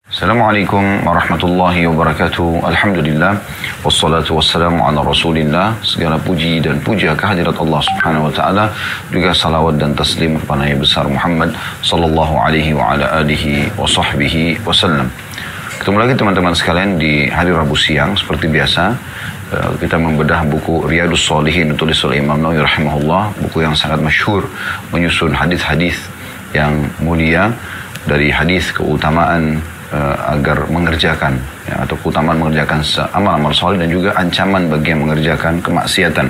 Assalamualaikum warahmatullahi wabarakatuh. Alhamdulillah wassalatu wassalamu ala Rasulillah. Segala puji dan puja kehadirat Allah Subhanahu wa taala, juga salawat dan taslim kepada Nabi besar Muhammad sallallahu alaihi wa ala alihi wa sahbihi wasallam. Ketemu lagi teman-teman sekalian di hari Rabu siang seperti biasa. Kita membedah buku Riyadhus Shalihin ditulis oleh Imam Nawawi rahimahullah, buku yang sangat masyhur menyusun hadis-hadis yang mulia, dari hadis keutamaan agar mengerjakan atau keutamaan mengerjakan amal-amal saleh dan juga ancaman bagi yang mengerjakan kemaksiatan.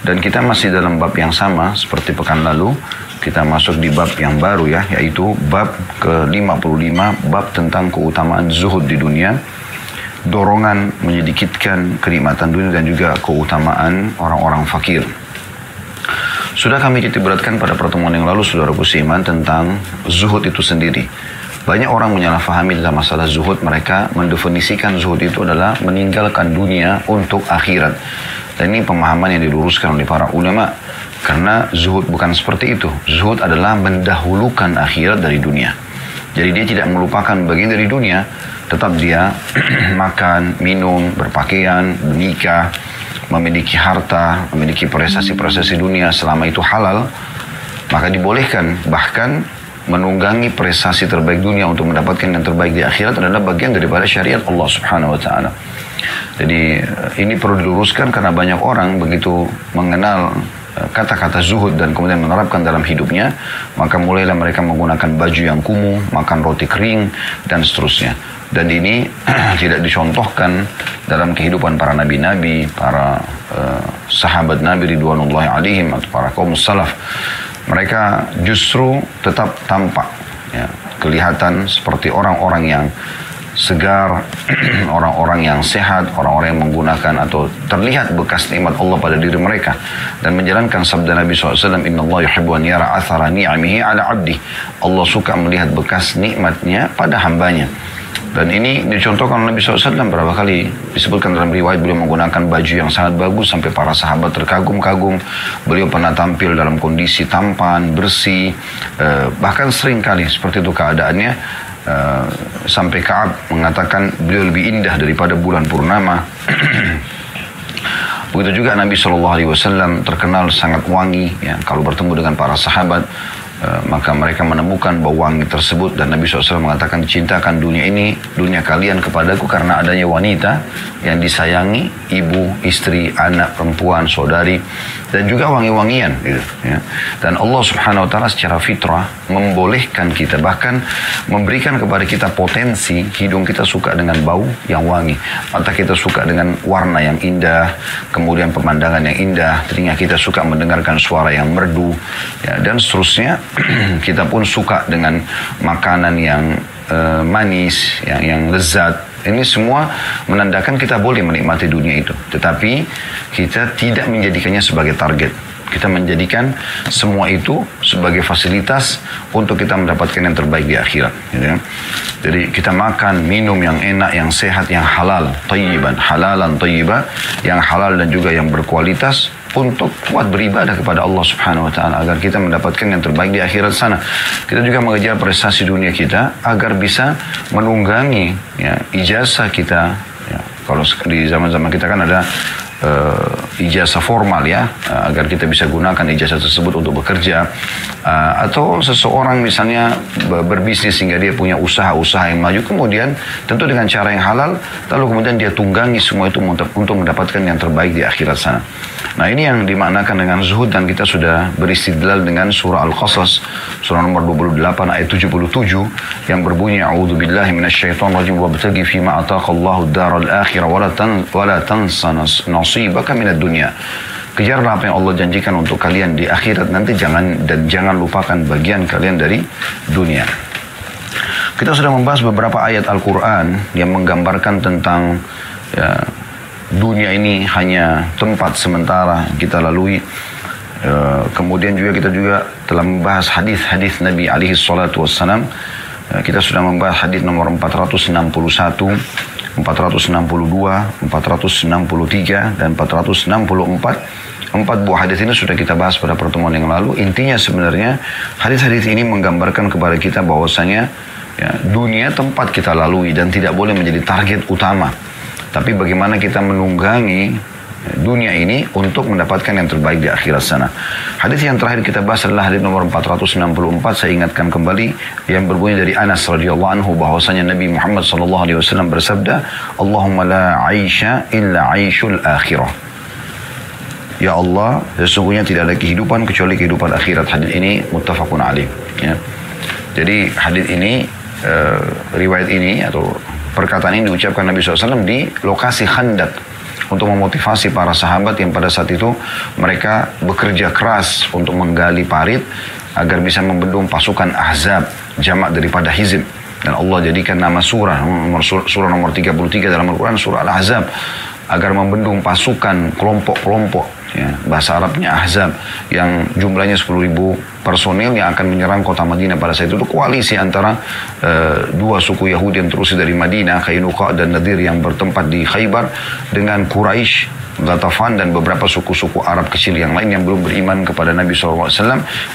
Dan kita masih dalam bab yang sama seperti pekan lalu. Kita masuk di bab yang baru yaitu bab ke-55, bab tentang keutamaan zuhud di dunia, dorongan menyedikitkan kenikmatan dunia dan juga keutamaan orang-orang fakir. Sudah kami titik beratkan pada pertemuan yang lalu, saudaraku seiman, tentang zuhud itu sendiri. Banyak orang menyalahfahami tentang masalah zuhud. Mereka mendefinisikan zuhud itu adalah meninggalkan dunia untuk akhirat. Dan ini pemahaman yang diluruskan oleh para ulama. Karena zuhud bukan seperti itu. Zuhud adalah mendahulukan akhirat dari dunia. Jadi dia tidak melupakan bagian dari dunia. Tetap dia makan, minum, berpakaian, menikah, memiliki harta, memiliki prestasi-prestasi dunia. Selama itu halal, maka dibolehkan. Bahkan menunggangi prestasi terbaik dunia untuk mendapatkan yang terbaik di akhirat adalah bagian daripada syariat Allah Subhanahu wa taala. Jadi ini perlu diluruskan karena banyak orang begitu mengenal kata-kata zuhud dan kemudian menerapkan dalam hidupnya, maka mulailah mereka menggunakan baju yang kumuh, makan roti kering dan seterusnya. Dan ini tidak dicontohkan dalam kehidupan para nabi-nabi, para sahabat Nabi ridwanullahi alaihim atau para kaum salaf. Mereka justru tetap tampak, kelihatan seperti orang-orang yang segar, orang-orang yang sehat, orang-orang yang menggunakan atau terlihat bekas nikmat Allah pada diri mereka. Dan menjalankan sabda Nabi SAW, Inna Allah yuhibbu an yara athara ni'amihi ala abdi. Allah suka melihat bekas nikmatnya pada hambanya. Dan ini dicontohkan oleh Nabi SAW berapa kali disebutkan dalam riwayat. Beliau menggunakan baju yang sangat bagus sampai para sahabat terkagum-kagum. Beliau pernah tampil dalam kondisi tampan, bersih, bahkan sering kali seperti itu keadaannya, sampai Ka'ab mengatakan beliau lebih indah daripada bulan purnama. Begitu juga Nabi SAW terkenal sangat wangi, kalau bertemu dengan para sahabat, maka mereka menemukan bau wangi tersebut. Dan Nabi SAW mengatakan, cintakan dunia ini, dunia kalian kepadaku karena adanya wanita yang disayangi, ibu, istri, anak, perempuan, saudari, dan juga wangi-wangian gitu, Dan Allah Subhanahu wa taala secara fitrah membolehkan kita, bahkan memberikan kepada kita potensi. Hidung kita suka dengan bau yang wangi, mata kita suka dengan warna yang indah, kemudian pemandangan yang indah, telinga kita suka mendengarkan suara yang merdu, dan seterusnya. Kita pun suka dengan makanan yang manis, yang lezat. Ini semua menandakan kita boleh menikmati dunia itu. Tetapi kita tidak menjadikannya sebagai target. Kita menjadikan semua itu sebagai fasilitas untuk kita mendapatkan yang terbaik di akhirat. Jadi kita makan, minum yang enak, yang sehat, yang halal, thayyiban, halalan thayyibah, yang halal dan juga yang berkualitas, untuk kuat beribadah kepada Allah Subhanahu wa taala agar kita mendapatkan yang terbaik di akhirat sana. Kita juga mengejar prestasi dunia kita agar bisa menunggangi ijazah kita. Kalau di zaman-zaman kita kan ada ijazah formal agar kita bisa gunakan ijazah tersebut untuk bekerja, atau seseorang misalnya berbisnis sehingga dia punya usaha-usaha yang maju, kemudian tentu dengan cara yang halal, lalu kemudian dia tunggangi semua itu untuk mendapatkan yang terbaik di akhirat sana. Nah, ini yang dimaknakan dengan zuhud, dan kita sudah beristidlal dengan surah Al-Qasas, surah nomor 28 ayat 77 yang berbunyi, A'udzubillahi minasyaitonirrajim wabtaghi fima ataqallahu ad-daral akhirah wa la tansa nasibaka minad dunya. Kejarlah apa yang Allah janjikan untuk kalian di akhirat nanti, jangan lupakan bagian kalian dari dunia. Kita sudah membahas beberapa ayat Al-Quran yang menggambarkan tentang dunia ini hanya tempat sementara kita lalui. Kemudian kita juga telah membahas hadis-hadis Nabi alaihi salatu wassalam. Kita sudah membahas hadis nomor 461, 462, 463, dan 464. 4 buah hadis ini sudah kita bahas pada pertemuan yang lalu. Intinya sebenarnya hadis-hadis ini menggambarkan kepada kita bahwasanya Ya, dunia tempat kita lalui dan tidak boleh menjadi target utama. Tapi bagaimana kita menunggangi dunia ini untuk mendapatkan yang terbaik di akhirat sana. Hadis yang terakhir kita bahas adalah hadis nomor 464. Saya ingatkan kembali yang berbunyi dari Anas radhiyallahu anhu bahwasanya Nabi Muhammad sallallahu alaihi wasallam bersabda, "Allahumma la 'aisha illa 'aishul akhirah." Ya Allah, sesungguhnya tidak ada kehidupan kecuali kehidupan akhirat. Hadis ini muttafaqun alaih. Ya. Jadi hadis ini riwayat ini atau perkataan ini diucapkan Nabi SAW di lokasi Khandaq untuk memotivasi para sahabat yang pada saat itu mereka bekerja keras untuk menggali parit agar bisa membendung pasukan Ahzab, jamak daripada Hizb. Dan Allah jadikan nama surah nomor 33 dalam Al-Quran, surah Al-Ahzab, agar membendung pasukan kelompok-kelompok, ya, bahasa Arabnya Ahzab, yang jumlahnya 10.000 personil yang akan menyerang kota Madinah pada saat itu. Koalisi antara dua suku Yahudi yang terusir dari Madinah, Qainuqa dan Nadir yang bertempat di Khaybar, dengan Quraisy, Ghatafan dan beberapa suku-suku Arab kecil yang lain yang belum beriman kepada Nabi SAW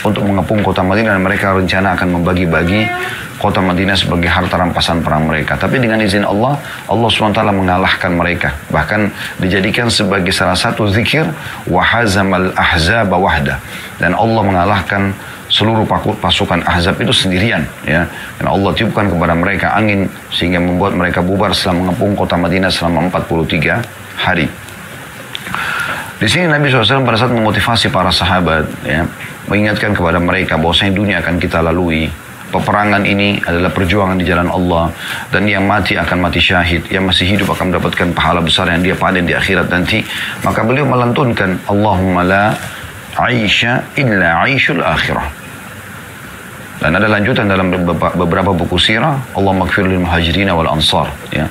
untuk mengepung kota Madinah, dan mereka rencana akan membagi-bagi kota Madinah sebagai harta rampasan perang mereka. Tapi dengan izin Allah, Allah SWT mengalahkan mereka. Bahkan dijadikan sebagai salah satu zikir, wahazamal ahzaba wahda. Dan Allah mengalahkan seluruh pasukan Ahzab itu sendirian. Ya. Dan Allah tiupkan kepada mereka angin sehingga membuat mereka bubar setelah mengepung kota Madinah selama 43 hari. Di sini Nabi SAW pada saat memotivasi para sahabat, ya, mengingatkan kepada mereka bahwasanya dunia akan kita lalui. Peperangan ini adalah perjuangan di jalan Allah, dan yang mati akan mati syahid, yang masih hidup akan mendapatkan pahala besar yang dia panen di akhirat nanti. Maka beliau melantunkan, Allahumma la 'aisha illa 'aishul akhirah. Dan ada lanjutan dalam beberapa buku sirah, Allah maghfir lil muhajirin wal ansar. Ya.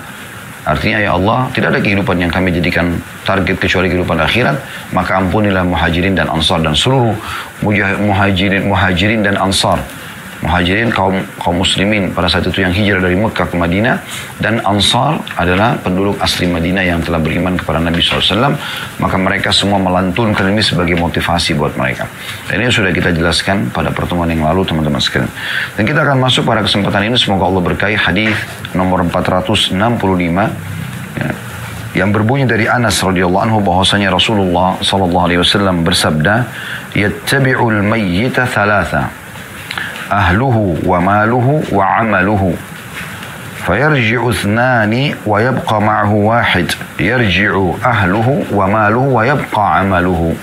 Artinya, ya Allah, tidak ada kehidupan yang kami jadikan target kecuali kehidupan akhirat, maka ampunilah muhajirin dan ansar dan seluruh muhajirin dan ansar. Muhajirin kaum muslimin pada saat itu yang hijrah dari Mekah ke Madinah, dan Ansar adalah penduduk asli Madinah yang telah beriman kepada Nabi SAW. Maka mereka semua melantunkan ini sebagai motivasi buat mereka. Dan ini sudah kita jelaskan pada pertemuan yang lalu, teman-teman sekalian. Dan kita akan masuk pada kesempatan ini, semoga Allah berkahi, hadis nomor 465 ya, yang berbunyi dari Anas radhiyallahu anhu bahwasanya Rasulullah SAW bersabda, "Yattabi'ul mayyita thalatha, ahluhu wa maluhu wa amaluhu, fayarji'u ithnani wa yabqa ma'ahu wahid, yarji'u ahluhu wa maluhu wa yabqa amaluhu."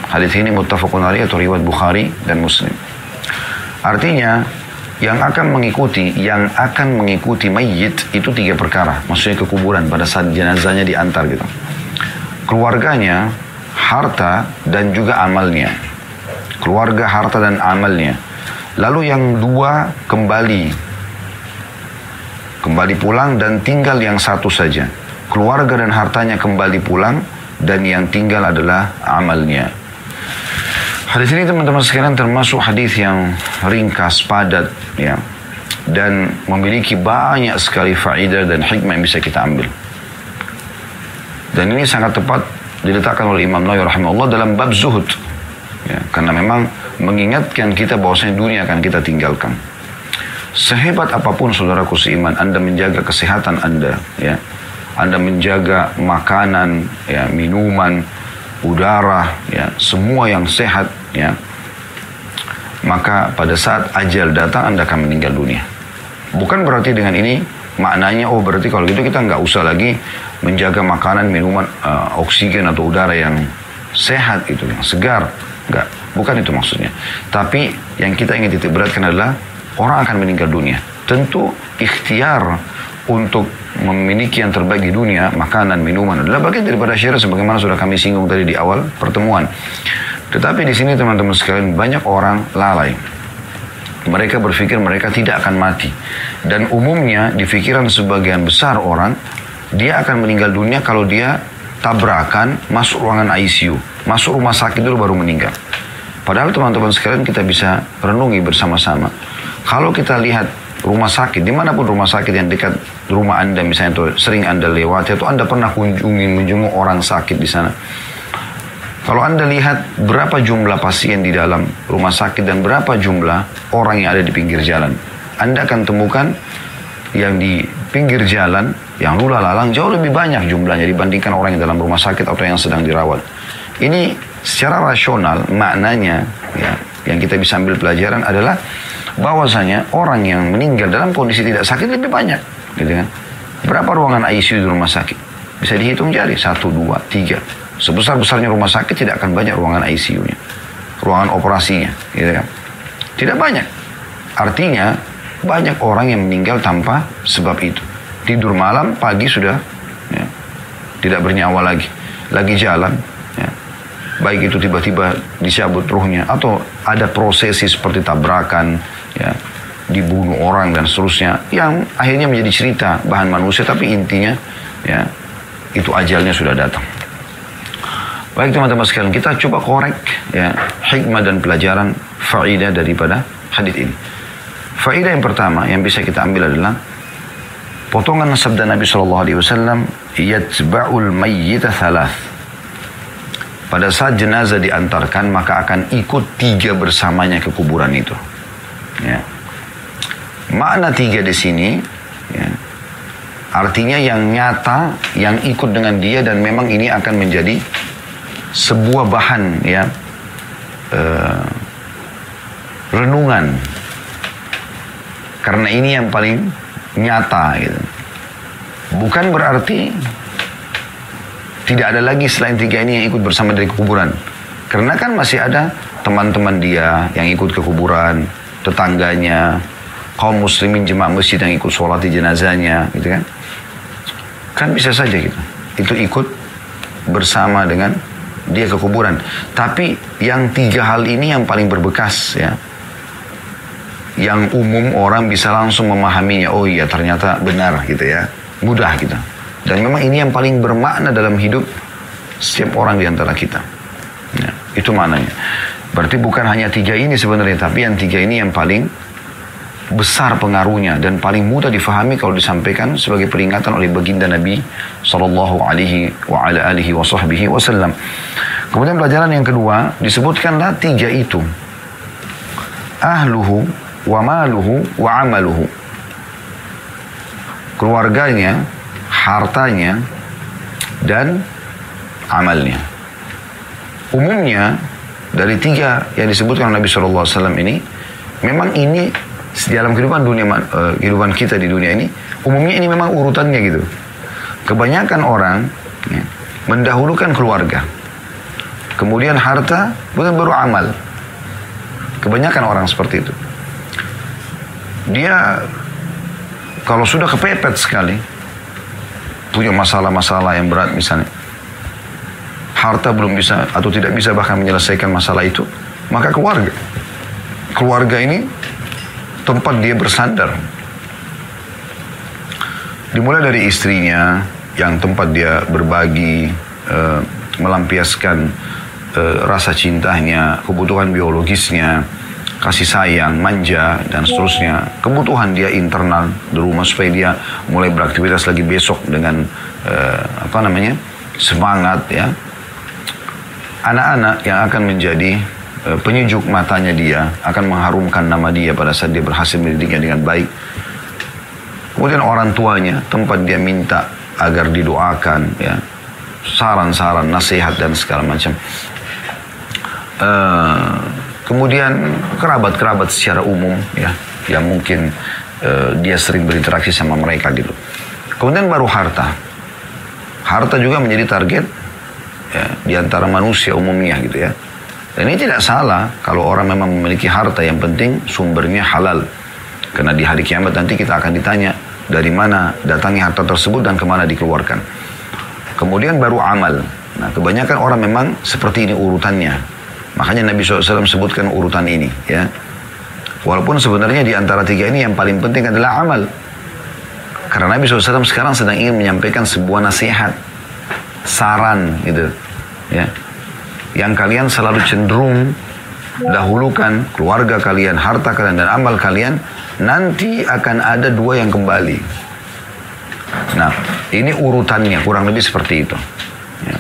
Hadis ini muttafaqun alaih atau riwayat Bukhari dan Muslim. Artinya, yang akan mengikuti mayyit itu 3 perkara, maksudnya ke kuburan pada saat jenazahnya diantar gitu. Keluarganya, harta dan juga amalnya. Keluarga, harta dan amalnya. Lalu yang 2 kembali pulang dan tinggal yang 1 saja. Keluarga dan hartanya kembali pulang dan yang tinggal adalah amalnya. Hadis ini, teman-teman sekalian, termasuk hadis yang ringkas, padat, ya, dan memiliki banyak sekali faedah dan hikmah yang bisa kita ambil. Dan ini sangat tepat diletakkan oleh Imam Nawawi rahimahullah dalam bab zuhud, ya, karena memang mengingatkan kita bahwasanya dunia akan kita tinggalkan. Sehebat apapun saudaraku seiman, Anda menjaga kesehatan Anda, ya, Anda menjaga makanan, ya, minuman, udara, ya, semua yang sehat, ya, maka pada saat ajal datang Anda akan meninggal dunia. Bukan berarti dengan ini maknanya, oh berarti kalau gitu kita nggak usah lagi menjaga makanan, minuman, oksigen atau udara yang sehat itu, yang segar. Enggak, bukan itu maksudnya. Tapi yang kita ingin titik beratkan adalah orang akan meninggal dunia. Tentu ikhtiar untuk memiliki yang terbaik di dunia, makanan, minuman, adalah bagian daripada syariat sebagaimana sudah kami singgung tadi di awal pertemuan. Tetapi di sini, teman-teman sekalian, banyak orang lalai. Mereka berpikir mereka tidak akan mati. Dan umumnya di pikiran sebagian besar orang, dia akan meninggal dunia kalau dia tabrakan masuk ruangan ICU, masuk rumah sakit dulu baru meninggal. Padahal, teman-teman sekalian, kita bisa renungi bersama-sama. Kalau kita lihat rumah sakit, dimanapun rumah sakit yang dekat rumah Anda misalnya, atau sering Anda lewati, atau Anda pernah menjenguk orang sakit di sana. Kalau Anda lihat berapa jumlah pasien di dalam rumah sakit dan berapa jumlah orang yang ada di pinggir jalan, Anda akan temukan yang di pinggir jalan, yang lula lalang jauh lebih banyak jumlahnya dibandingkan orang yang dalam rumah sakit atau yang sedang dirawat. Ini secara rasional maknanya ya, yang kita bisa ambil pelajaran adalah bahwasanya orang yang meninggal dalam kondisi tidak sakit lebih banyak, gitu kan? Berapa ruangan ICU di rumah sakit? Bisa dihitung jari, 1, 2, 3. Sebesar-besarnya rumah sakit tidak akan banyak ruangan ICU-nya, ruangan operasinya, gitu kan? Tidak banyak. Artinya banyak orang yang meninggal tanpa sebab itu. Tidur malam, pagi sudah ya, tidak bernyawa lagi jalan. Ya. Baik itu tiba-tiba dicabut ruhnya atau ada prosesi seperti tabrakan, ya, dibunuh orang dan seterusnya, yang akhirnya menjadi cerita bahan manusia, tapi intinya ya itu ajalnya sudah datang. Baik teman-teman sekalian, kita coba korek ya hikmah dan pelajaran faidah daripada hadis ini. Faidah yang pertama yang bisa kita ambil adalah potongan sabda Nabi SAW, yatba'ul mayyita thalath. Pada saat jenazah diantarkan, maka akan ikut 3 bersamanya ke kuburan itu. Ya. Makna 3 di sini, ya, artinya yang nyata, yang ikut dengan dia, dan memang ini akan menjadi sebuah bahan ya renungan. Karena ini yang paling nyata gitu. Bukan berarti tidak ada lagi selain 3 ini yang ikut bersama dari kuburan. Karena kan masih ada teman-teman dia yang ikut ke kuburan, tetangganya, kaum muslimin jemaah masjid yang ikut sholat di jenazahnya, gitu kan. Kan bisa saja gitu. Itu ikut bersama dengan dia ke kuburan. Tapi yang 3 hal ini yang paling berbekas ya. Yang umum orang bisa langsung memahaminya. Oh iya ternyata benar gitu ya. Mudah gitu. Dan memang ini yang paling bermakna dalam hidup setiap orang di antara kita. Ya, itu maknanya. Berarti bukan hanya 3 ini sebenarnya, tapi yang 3 ini yang paling besar pengaruhnya dan paling mudah difahami kalau disampaikan sebagai peringatan oleh baginda Nabi sallallahu alaihi wasallam. Kemudian pelajaran yang kedua, disebutkanlah 3 itu. Ahluhu wa maluhu wa amaluhu. Keluarganya, hartanya, dan amalnya. Umumnya dari 3 yang disebutkan Nabi SAW ini, memang ini dalam kehidupan kehidupan kita di dunia ini, umumnya ini memang urutannya gitu. Kebanyakan orang ya, mendahulukan keluarga, kemudian harta, baru amal. Kebanyakan orang seperti itu. Dia kalau sudah kepepet sekali, punya masalah-masalah yang berat misalnya, harta belum bisa atau tidak bisa bahkan menyelesaikan masalah itu, maka keluarga ini tempat dia bersandar. Dimulai dari istrinya yang tempat dia berbagi, melampiaskan rasa cintanya, kebutuhan biologisnya, kasih sayang, manja, dan seterusnya. Kebutuhan dia internal di rumah supaya dia mulai beraktivitas lagi besok dengan semangat ya. Anak-anak yang akan menjadi penyejuk matanya dia, akan mengharumkan nama dia pada saat dia berhasil mendidiknya dengan baik. Kemudian orang tuanya, tempat dia minta agar didoakan, ya, saran-saran, nasihat dan segala macam. Kemudian kerabat-kerabat secara umum, ya, yang mungkin dia sering berinteraksi sama mereka gitu. Kemudian baru harta. Harta juga menjadi target ya, di antara manusia umumnya gitu ya. Dan ini tidak salah kalau orang memang memiliki harta, yang penting sumbernya halal. Karena di hari kiamat nanti kita akan ditanya dari mana datangnya harta tersebut dan kemana dikeluarkan. Kemudian baru amal. Nah, kebanyakan orang memang seperti ini urutannya. Makanya Nabi SAW sebutkan urutan ini ya. Walaupun sebenarnya di antara 3 ini yang paling penting adalah amal. Karena Nabi SAW sekarang sedang ingin menyampaikan sebuah nasihat, saran gitu ya. Yang kalian selalu cenderung dahulukan keluarga kalian, harta kalian, dan amal kalian, nanti akan ada 2 yang kembali. Nah, ini urutannya kurang lebih seperti itu. Ya.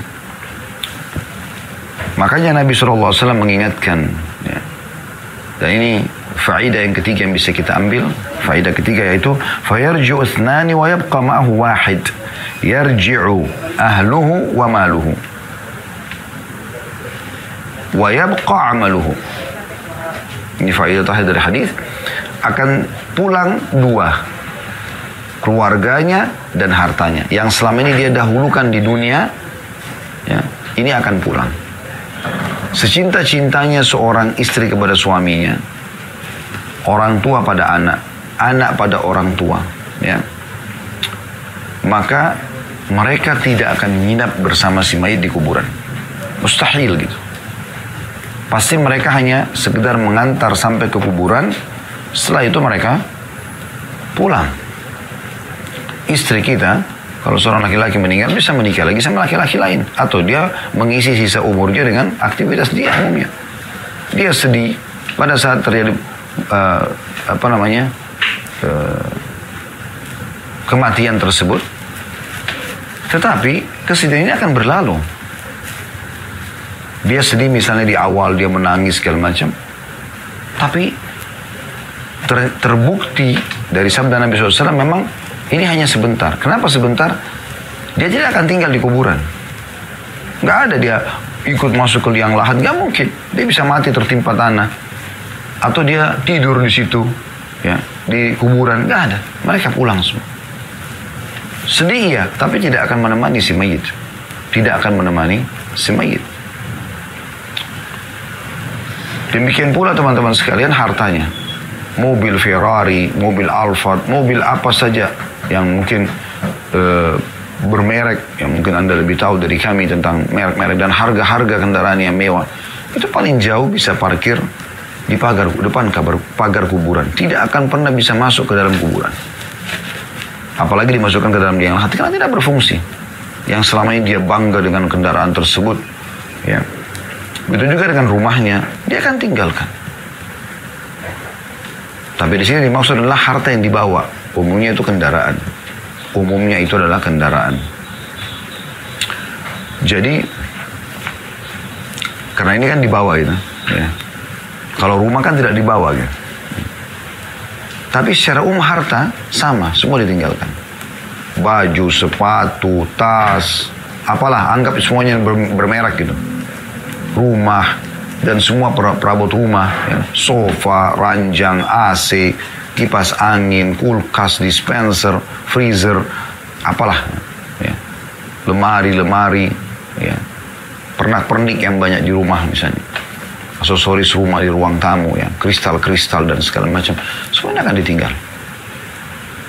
Makanya Nabi SAW mengingatkan, ya, dan ini faedah yang ketiga yang bisa kita ambil, faedah ketiga yaitu fayarji'u ithnani wa yabqa ma'ahu wahid. Yarji'u ahluhu wa maluhu wa yabqa amaluhu. Ini faedah terakhir dari hadis. Akan pulang dua, keluarganya dan hartanya. Yang selama ini dia dahulukan di dunia, ya, ini akan pulang. Secinta-cintanya seorang istri kepada suaminya, orang tua pada anak, anak pada orang tua, ya, maka mereka tidak akan menginap bersama si mayit di kuburan. Mustahil gitu. Pasti mereka hanya sekedar mengantar sampai ke kuburan. Setelah itu mereka pulang. Istri kita, kalau seorang laki-laki meninggal, bisa menikah lagi sama laki-laki lain. Atau dia mengisi sisa umurnya dengan aktivitas dia umumnya. Dia sedih pada saat terjadi kematian tersebut. Tetapi kesedihan ini akan berlalu. Dia sedih misalnya di awal, dia menangis segala macam. Tapi terbukti dari sabda Nabi SAW memang ini hanya sebentar. Kenapa sebentar? Dia tidak akan tinggal di kuburan. Nggak ada dia ikut masuk ke liang lahat. Nggak mungkin. Dia bisa mati tertimpa tanah. Atau dia tidur di situ, ya, di kuburan. Nggak ada. Mereka pulang semua. Sedih ya, tapi tidak akan menemani si mayit. Tidak akan menemani si mayit. Demikian pula teman-teman sekalian hartanya. Mobil Ferrari, mobil Alphard, mobil apa saja yang mungkin bermerek, yang mungkin Anda lebih tahu dari kami tentang merek-merek dan harga-harga kendaraan yang mewah. Itu paling jauh bisa parkir di depan pagar kuburan. Tidak akan pernah bisa masuk ke dalam kuburan. Apalagi dimasukkan ke dalam liang lahat karena tidak berfungsi. Yang selama ini dia bangga dengan kendaraan tersebut, ya. Begitu juga dengan rumahnya, dia akan tinggalkan. Tapi di sini dimaksud adalah harta yang dibawa. Umumnya itu kendaraan. Umumnya itu adalah kendaraan. Jadi, karena ini kan dibawa itu, ya. Kalau rumah kan tidak dibawa, gitu. Tapi secara umum harta sama, semua ditinggalkan. Baju, sepatu, tas, apalah, anggap semuanya bermerek gitu. Rumah dan semua perabot rumah, ya. Sofa, ranjang, AC, kipas angin, kulkas, dispenser, freezer, apalah, ya. Lemari, ya. Pernak-pernik yang banyak di rumah misalnya, aksesoris rumah di ruang tamu, ya, kristal-kristal dan segala macam, semuanya akan ditinggal.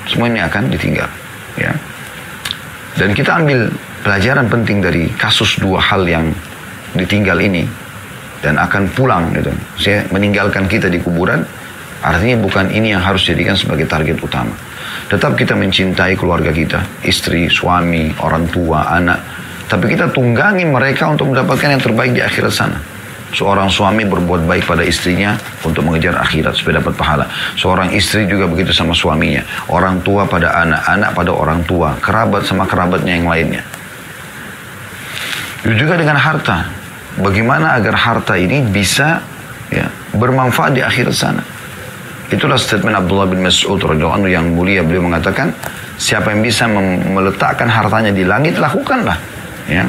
Semuanya akan ditinggal, ya. Dan kita ambil pelajaran penting dari kasus dua hal yang ditinggal ini dan akan pulang gitu. Saya meninggalkan kita di kuburan, artinya bukan ini yang harus dijadikan sebagai target utama. Tetap kita mencintai keluarga kita, istri, suami, orang tua, anak, tapi kita tunggangi mereka untuk mendapatkan yang terbaik di akhirat sana. Seorang suami berbuat baik pada istrinya untuk mengejar akhirat supaya dapat pahala. Seorang istri juga begitu sama suaminya. Orang tua pada anak, anak pada orang tua, kerabat sama kerabatnya yang lainnya. Itu juga dengan harta. Bagaimana agar harta ini bisa, ya, bermanfaat di akhirat sana. Itulah statement Abdullah bin Mas'ud radhiyallahu anhu yang mulia. Beliau mengatakan, siapa yang bisa meletakkan hartanya di langit, lakukanlah, ya.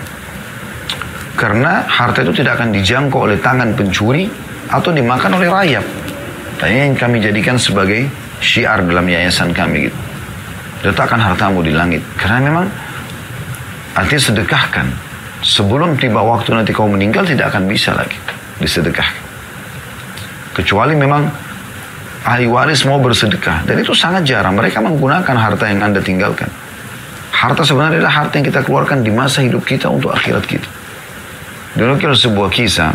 Karena harta itu tidak akan dijangkau oleh tangan pencuri atau dimakan oleh rayap. Dan ini yang kami jadikan sebagai syiar dalam yayasan kami gitu. Letakkan hartamu di langit. Karena memang artinya sedekahkan. Sebelum tiba waktu nanti kau meninggal tidak akan bisa lagi disedekahkan. Kecuali memang ahli waris mau bersedekah. Dan itu sangat jarang. Mereka menggunakan harta yang Anda tinggalkan. Harta sebenarnya adalah harta yang kita keluarkan di masa hidup kita untuk akhirat kita. Dulu kalau sebuah kisah,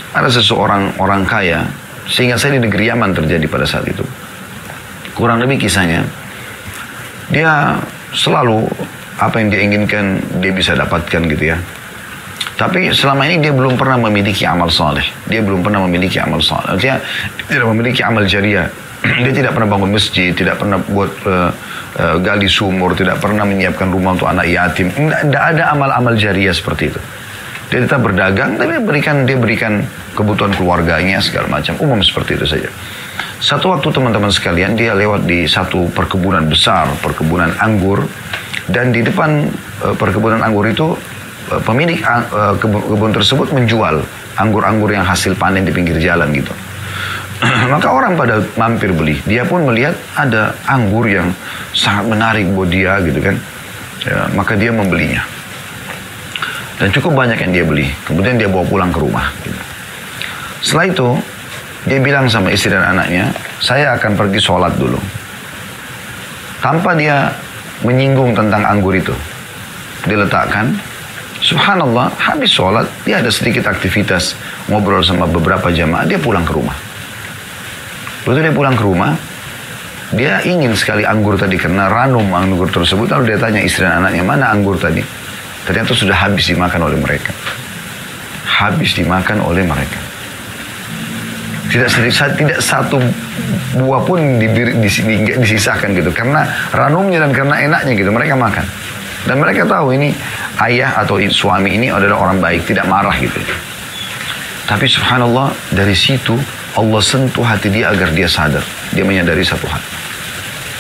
ada seseorang orang kaya, sehingga saya di negeri Yaman terjadi pada saat itu. Kurang lebih kisahnya, dia selalu apa yang dia inginkan dia bisa dapatkan gitu ya. Tapi selama ini dia belum pernah memiliki amal saleh. Dia belum pernah memiliki amal saleh. Artinya tidak memiliki amal jariah. Dia tidak pernah bangun masjid, tidak pernah buat gali sumur, tidak pernah menyiapkan rumah untuk anak yatim. Tidak ada amal-amal jariah seperti itu. Dia tetap berdagang, tapi dia berikan kebutuhan keluarganya, segala macam. Umum seperti itu saja. Satu waktu teman-teman sekalian, dia lewat di satu perkebunan besar, perkebunan anggur. Dan di depan perkebunan anggur itu, pemilik kebun tersebut menjual anggur-anggur yang hasil panen di pinggir jalan gitu. Maka orang pada mampir beli. Dia pun melihat ada anggur yang sangat menarik buat dia gitu kan. Ya, maka dia membelinya. Dan cukup banyak yang dia beli. Kemudian dia bawa pulang ke rumah. Gitu. Setelah itu, dia bilang sama istri dan anaknya, saya akan pergi sholat dulu. Tanpa dia menyinggung tentang anggur itu. Dia letakkan, subhanallah, habis sholat, dia ada sedikit aktivitas, ngobrol sama beberapa jamaah, dia pulang ke rumah. Begitu dia pulang ke rumah, dia ingin sekali anggur tadi, karena ranum anggur tersebut, lalu dia tanya istri dan anaknya, mana anggur tadi? Ternyata sudah habis dimakan oleh mereka. Habis dimakan oleh mereka. Tidak satu buah pun disisakan gitu. Karena ranumnya dan karena enaknya gitu. Mereka makan. Dan mereka tahu ini ayah atau suami ini adalah orang baik. Tidak marah gitu. Tapi subhanallah dari situ Allah sentuh hati dia agar dia sadar. Dia menyadari satu hal.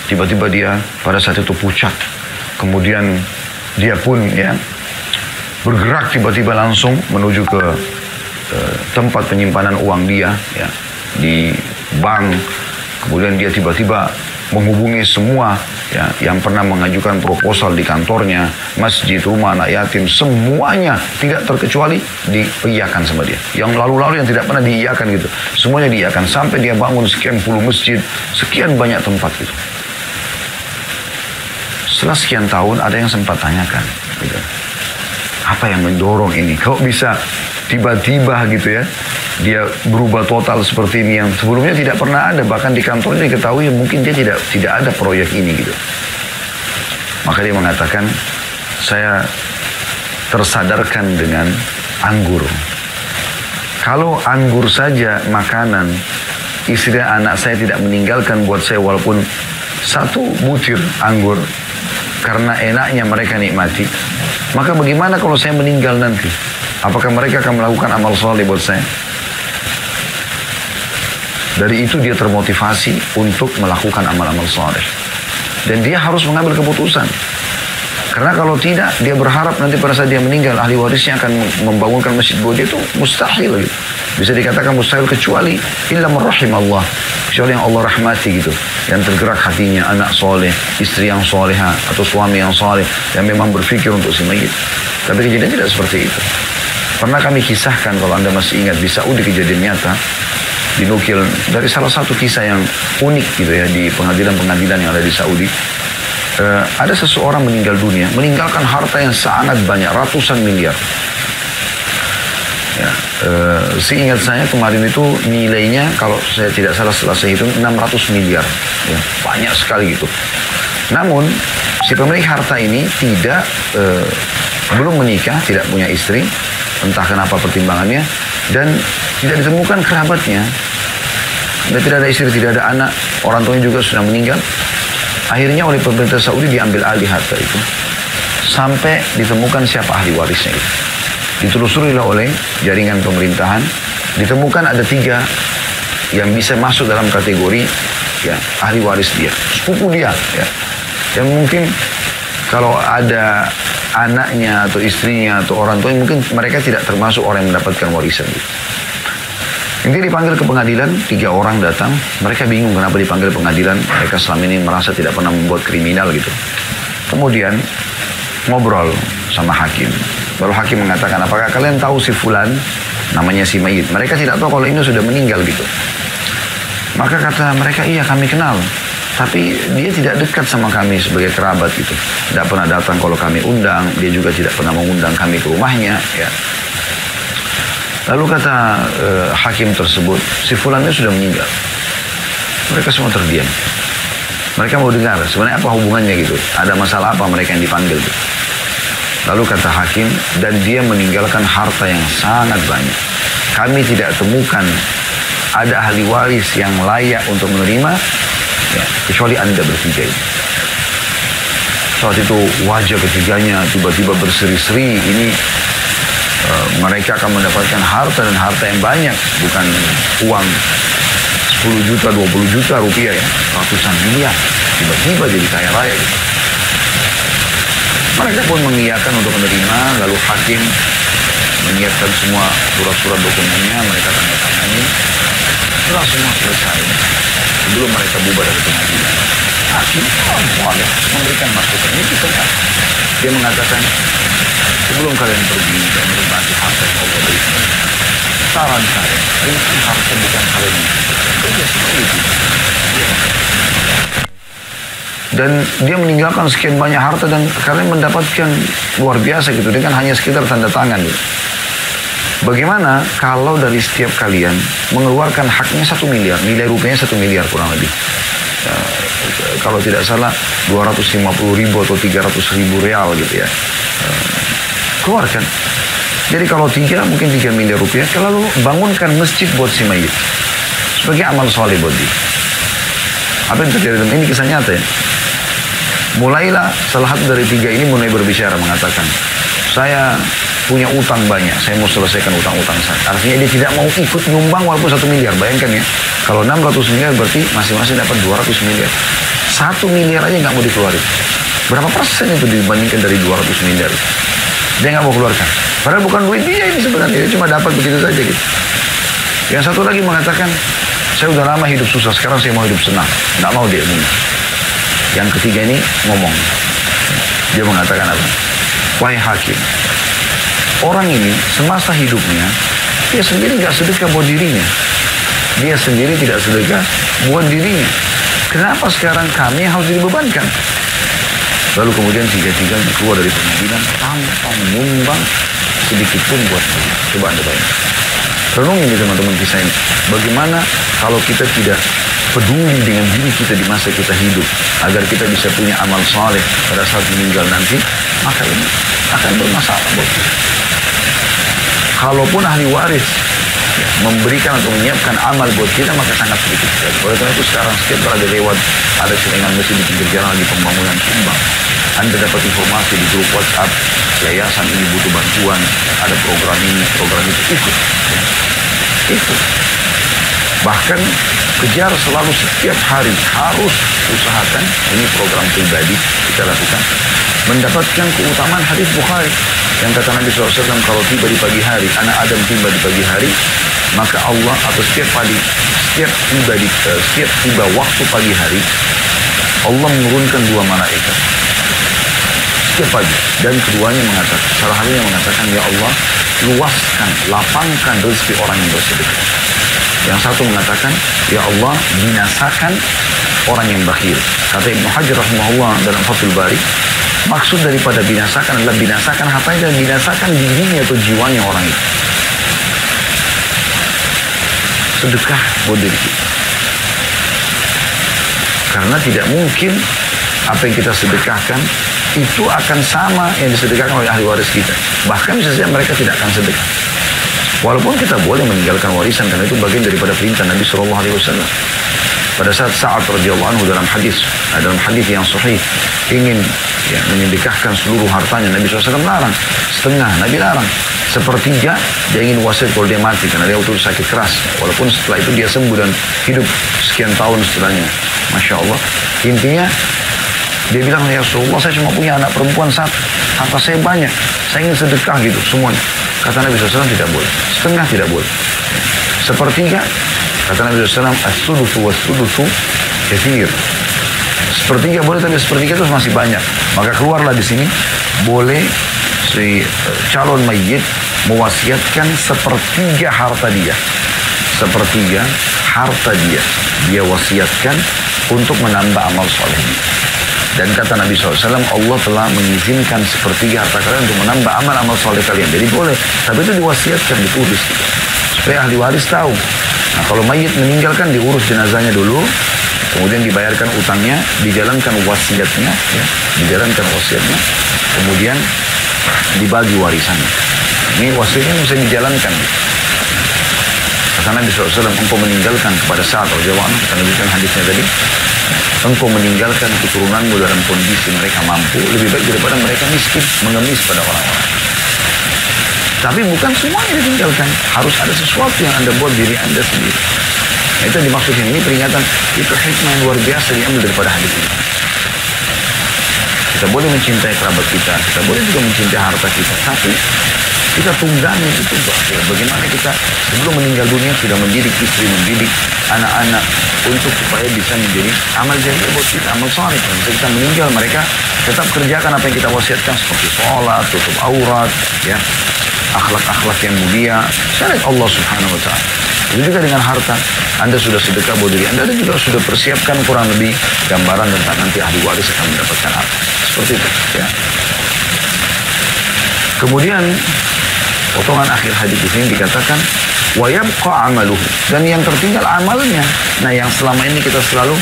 Tiba-tiba dia pada saat itu pucat. Kemudian dia pun ya bergerak tiba-tiba langsung menuju ke tempat penyimpanan uang dia ya, di bank. Kemudian dia tiba-tiba menghubungi semua ya, yang pernah mengajukan proposal di kantornya, masjid, rumah anak yatim, semuanya tidak terkecuali diiyakan sama dia. Yang lalu-lalu yang tidak pernah diiyakan gitu, semuanya diiyakan. Sampai dia bangun sekian puluh masjid, sekian banyak tempat gitu. Setelah sekian tahun ada yang sempat tanyakan gitu, apa yang mendorong ini? Kok bisa tiba-tiba gitu ya, dia berubah total seperti ini yang sebelumnya tidak pernah ada. Bahkan di kantornya diketahui mungkin dia tidak ada proyek ini gitu. Maka dia mengatakan, saya tersadarkan dengan anggur. Kalau anggur saja makanan, istri dan anak saya tidak meninggalkan buat saya walaupun satu butir anggur, karena enaknya mereka nikmati, maka bagaimana kalau saya meninggal nanti? Apakah mereka akan melakukan amal soleh buat saya? Dari itu dia termotivasi untuk melakukan amal-amal soleh. Dan dia harus mengambil keputusan. Karena kalau tidak, dia berharap nanti pada saat dia meninggal, ahli warisnya akan membangunkan masjid buat dia, itu mustahil gitu. Bisa dikatakan mustahil kecuali illa man rahimallah, kecuali yang Allah rahmati gitu, yang tergerak hatinya, anak soleh, istri yang soleha, atau suami yang soleh, yang memang berpikir untuk si mayit. Tapi kejadian tidak seperti itu. Pernah kami kisahkan, kalau Anda masih ingat, di Saudi kejadian nyata, dinukil dari salah satu kisah yang unik gitu ya, di pengadilan-pengadilan yang ada di Saudi. Ada seseorang meninggal dunia, meninggalkan harta yang sangat banyak, ratusan miliar. Ya, seingat saya kemarin itu nilainya, kalau saya tidak salah setelah saya hitung, 600 miliar. Ya, banyak sekali gitu. Namun, si pemilik harta ini belum menikah, tidak punya istri, entah kenapa pertimbangannya, dan tidak ditemukan kerabatnya. Dan tidak ada istri, tidak ada anak, orang tuanya juga sudah meninggal. Akhirnya oleh pemerintah Saudi diambil alih harta itu. Sampai ditemukan siapa ahli warisnya itu. Ditelusurilah oleh jaringan pemerintahan. Ditemukan ada 3 yang bisa masuk dalam kategori ya, ahli waris dia. Sepupu dia. Ya. Dan mungkin kalau ada anaknya atau istrinya atau orang tuanya, mungkin mereka tidak termasuk orang yang mendapatkan warisan gitu. Ini dipanggil ke pengadilan, 3 orang datang. Mereka bingung kenapa dipanggil pengadilan. Mereka selama ini merasa tidak pernah membuat kriminal gitu. Kemudian ngobrol sama hakim. Baru hakim mengatakan, apakah kalian tahu si fulan, namanya si mayit? Mereka tidak tahu kalau ini sudah meninggal gitu. Maka kata mereka, iya kami kenal. Tapi dia tidak dekat sama kami sebagai kerabat gitu. Tidak pernah datang kalau kami undang. Dia juga tidak pernah mengundang kami ke rumahnya ya. Lalu kata hakim tersebut, si fulannya sudah meninggal. Mereka semua terdiam. Mereka mau dengar, sebenarnya apa hubungannya gitu. Ada masalah apa mereka yang dipanggil gitu. Lalu kata hakim, dan dia meninggalkan harta yang sangat banyak. Kami tidak temukan ada ahli waris yang layak untuk menerima, ya, kecuali Anda bertiga ini. Saat itu wajah ketiganya tiba-tiba berseri-seri. Ini mereka akan mendapatkan harta dan harta yang banyak, bukan uang 10 juta, 20 juta rupiah ya, ratusan miliar, tiba-tiba jadi kaya raya gitu. Mereka pun mengiyakan untuk menerima, lalu hakim menyiapkan semua surat-surat dokumennya, mereka tanda tangani, setelah semua selesai, sebelum mereka bubar dari pengadilan, hakim boleh memberikan masukan. Ini kisahnya. Dia mengatakan, sebelum kalian pergi dan menikmati harta yang Allah berikan, saran saya, ini kan harta bukan kalian kerja seperti itu. Dan dia meninggalkan sekian banyak harta dan kalian mendapatkan luar biasa gitu dengan hanya sekitar tanda tangan gitu. Bagaimana kalau dari setiap kalian mengeluarkan haknya 1 miliar, nilai rupiahnya 1 miliar kurang lebih. Kalau tidak salah 250 ribu atau 300 ribu real gitu ya. Keluarkan. Jadi kalau 3 mungkin 3 miliar rupiah, lalu bangunkan masjid buat si mayit. Sebagai amal soleh buat dia. Apa yang terjadi dalam ini kisah nyata ya. Mulailah salah satu dari 3 ini mulai berbicara mengatakan, saya punya utang banyak, saya mau selesaikan utang-utang saya. Artinya dia tidak mau ikut nyumbang walaupun 1 miliar. Bayangkan ya, kalau 600 miliar berarti masing-masing dapat 200 miliar. 1 miliar aja nggak mau dikeluarin. Berapa persen itu dibandingkan dari 200 miliar? Dia nggak mau keluarkan. Padahal bukan duit dia ini sebenarnya, dia cuma dapat begitu saja gitu. Yang satu lagi mengatakan, saya udah lama hidup susah, sekarang saya mau hidup senang. Nggak mau dia ini. Yang ketiga ini ngomong. Dia mengatakan apa? Wahai hakim, orang ini semasa hidupnya, dia sendiri nggak sedekah buat dirinya. Dia sendiri tidak sedekah buat dirinya. Kenapa sekarang kami harus dibebankan? Lalu kemudian 3-3 keluar dari pengadilan tanpa menyumbang sedikit pun buat dia. Coba Anda bayangkan. Renung ini teman-teman kisah ini. Bagaimana kalau kita tidak peduli dengan diri kita di masa kita hidup, agar kita bisa punya amal saleh pada saat meninggal nanti, maka ini akan bermasalah buat kita. Kalaupun ahli waris memberikan atau menyiapkan amal buat kita, maka sangat sedikit sekali. Oleh karena itu sekarang setiap kali ada lewat, ada selingan masjid di pinggir jalan lagi pembangunan sumbang, Anda dapat informasi di grup WhatsApp, yayasan ini butuh bantuan, ada program ini, program itu, ikut. Ikut. Bahkan kejar selalu setiap hari, harus usahakan, ini program pribadi kita lakukan, mendapatkan keutamaan hadis Bukhari yang kata Nabi SAW, kalau tiba di pagi hari, anak Adam tiba di pagi hari, maka Allah atau setiap tiba waktu pagi hari, Allah menurunkan 2 malaikat setiap pagi, dan keduanya mengatakan, salah satunya mengatakan, ya Allah, luaskan, lapangkan rezeki orang yang bersedekah. Yang satu mengatakan, ya Allah, binasakan orang yang bakhil. Kata Ibnu Hajar rahimahullah dalam Fathul Bari, maksud daripada binasakan adalah binasakan hartanya dan binasakan dirinya atau jiwanya orang itu. Sedekah buat diri kita. Karena tidak mungkin apa yang kita sedekahkan itu akan sama yang disedekahkan oleh ahli waris kita. Bahkan bisa saja mereka tidak akan sedekah. Walaupun kita boleh meninggalkan warisan karena itu bagian daripada perintah Nabi SAW. Pada saat Sa'ad radhiyallahu anhu dalam hadis yang sahih ingin menyedekahkan seluruh hartanya, Nabi SAW larang. Setengah Nabi larang. Sepertiga dia ingin wasiat kalau dia mati karena dia waktu itu sakit keras. Walaupun setelah itu dia sembuh dan hidup sekian tahun setelahnya. Masya Allah. Intinya dia bilang, ya Rasulullah, saya cuma punya anak perempuan 1. Harta saya banyak. Saya ingin sedekah gitu semuanya. Kata Nabi SAW tidak boleh. Setengah tidak boleh. Sepertiga, kata Nabi SAW, as-sudusu was-sudusu katsir. Sepertiga boleh, tapi sepertiga itu masih banyak. Maka keluarlah di sini, boleh si calon mayit mewasiatkan sepertiga harta dia. Sepertiga harta dia. Dia wasiatkan untuk menambah amal soleh. Dan kata Nabi SAW, Allah telah mengizinkan sepertiga harta kalian untuk menambah amal-amal soleh kalian. Jadi boleh, tapi itu diwasiatkan, ditulis. Supaya ahli waris tahu. Nah, kalau mayit meninggalkan, diurus jenazahnya dulu, kemudian dibayarkan utangnya, dijalankan wasiatnya, ya, kemudian dibagi warisannya. Ini wasiatnya bisa dijalankan. Kata Nabi SAW, engkau meninggalkan kepada Sa'ad radhiyallahu anhu, kita lanjutkan hadisnya tadi, engkau meninggalkan keturunanmu dalam kondisi mereka mampu, lebih baik daripada mereka miskin, mengemis pada orang-orang. Tapi bukan semuanya ditinggalkan. Harus ada sesuatu yang Anda buat diri Anda sendiri. Nah, itu yang dimaksudkan ini peringatan. Itu hikmah yang luar biasa diambil daripada hadis ini. Kita boleh mencintai kerabat kita boleh juga mencintai harta kita, tapi kita tunggangi itu ya. Bagaimana kita sebelum meninggal dunia sudah mendidik istri, mendidik anak-anak untuk supaya bisa menjadi amal jariah buat kita, amal saleh. Kalau kita meninggal, mereka tetap kerjakan apa yang kita wasiatkan seperti sholat, tutup aurat, ya, akhlak-akhlak yang mulia, syariat Allah Subhanahu Wa Taala. Itu juga dengan harta. Anda sudah sedekah buat diri Anda juga sudah persiapkan kurang lebih gambaran tentang nanti ahli waris akan mendapatkan apa. Seperti itu, ya. Kemudian potongan akhir hadis ini dikatakan wa yabqa amaluhu, dan yang tertinggal amalnya. Nah, yang selama ini kita selalu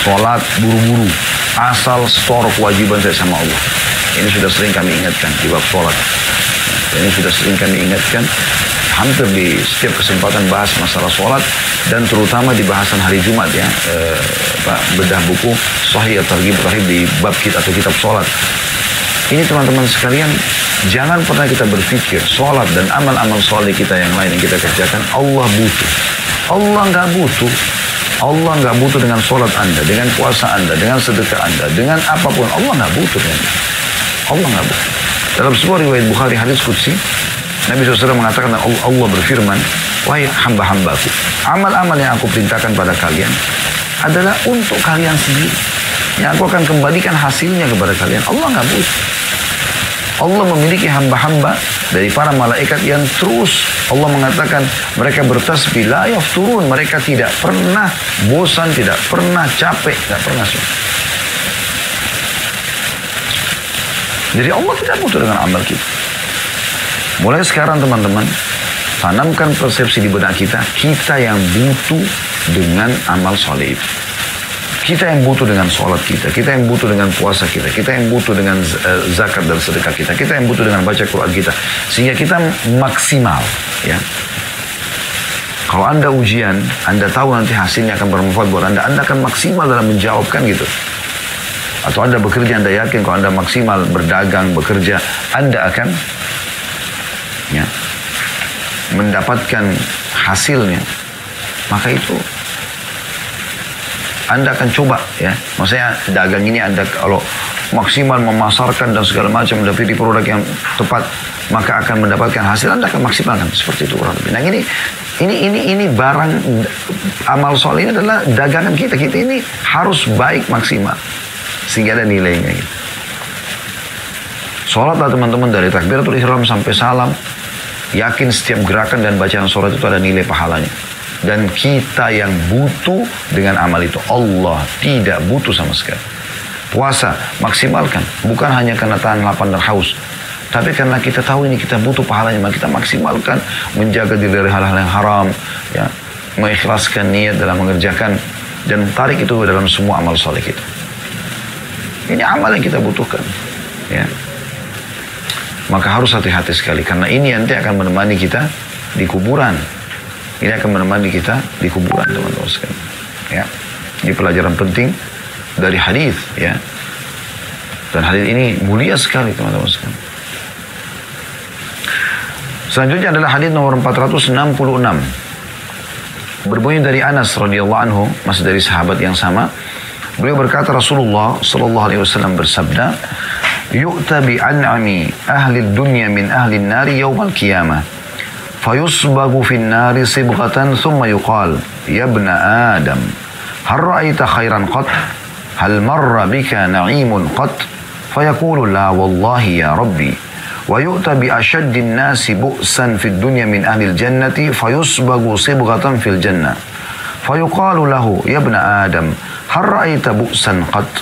sholat buru-buru, asal store kewajiban saya sama Allah. Ini sudah sering kami ingatkan di bab sholat. Ini sudah sering kami ingatkan, hampir di setiap kesempatan bahas masalah sholat, dan terutama di bahasan hari Jumat, ya, bedah buku Sahih At-Targhib At-Tarhib di bab kita atau kitab sholat. Ini teman-teman sekalian, jangan pernah kita berpikir sholat dan amal-amal soleh kita yang lain yang kita kerjakan Allah butuh. Allah nggak butuh. Allah nggak butuh dengan sholat Anda, dengan puasa Anda, dengan sedekah Anda, dengan apapun. Allah nggak butuh dengan itu. Allah nggak butuh. Dalam sebuah riwayat Bukhari hadis qudsi, Nabi SAW mengatakan, Allah berfirman, wahai hamba-hambaku, amal-amal yang aku perintahkan pada kalian adalah untuk kalian sendiri. Yang aku akan kembalikan hasilnya kepada kalian. Allah nggak butuh. Allah memiliki hamba-hamba dari para malaikat yang terus Allah mengatakan mereka bertasbih la yafturun, mereka tidak pernah bosan, tidak pernah capek, tidak pernah susah. Jadi Allah tidak butuh dengan amal kita. Mulai sekarang teman-teman, tanamkan persepsi di benak kita, kita yang butuh dengan amal soleh itu. Kita yang butuh dengan sholat kita yang butuh dengan puasa kita yang butuh dengan zakat dan sedekah kita yang butuh dengan baca Quran kita, sehingga kita maksimal, ya. Kalau Anda ujian, Anda tahu nanti hasilnya akan bermanfaat buat Anda akan maksimal dalam menjawabkan gitu. Atau Anda bekerja, Anda yakin kalau Anda maksimal berdagang, bekerja, Anda akan, ya, mendapatkan hasilnya. Maka itu Anda akan coba, ya. Maksudnya dagang ini Anda kalau maksimal memasarkan dan segala macam, mendapati produk yang tepat, maka akan mendapatkan hasil. Anda akan maksimalkan seperti itu kurang lebih. Nah, ini barang amal soleh ini adalah dagangan kita. Kita ini harus baik maksimal sehingga ada nilainya. Gitu. Sholatlah teman-teman dari takbiratul ihram sampai salam. Yakin setiap gerakan dan bacaan sholat itu ada nilai pahalanya. Dan kita yang butuh dengan amal itu. Allah tidak butuh sama sekali. Puasa, maksimalkan. Bukan hanya karena tahan lapar dan haus. Tapi karena kita tahu ini kita butuh pahalanya. Maka kita maksimalkan. Menjaga diri dari hal-hal yang haram. Ya, mengikhlaskan niat dalam mengerjakan. Dan tarik itu dalam semua amal soleh kita. Ini amal yang kita butuhkan. Ya. Maka harus hati-hati sekali. Karena ini nanti akan menemani kita di kuburan. Ini akan menemani kita di kuburan, teman-teman sekalian. Ya, ini pelajaran penting dari hadis, ya. Dan hadis ini mulia sekali, teman-teman sekalian. Selanjutnya adalah hadis nomor 466. Berbunyi dari Anas radhiyallahu anhu, masih dari sahabat yang sama. Beliau berkata, Rasulullah sallallahu alaihi wasallam bersabda, "Yu'ta bi an'ami ahli dunya min ahli an-nari yaumal qiyamah." فيصبغ في النار صبغة ثم يقال يا ابن آدم هل رأيت خيرا قط هل مر بك نعيم قط فيقول لا والله يا ربي ويؤتى بأشد الناس بؤسا في الدنيا من أهل الجنة فيصبغ صبغة في الجنة فيقال له يا ابن آدم هل رأيت بؤسا قط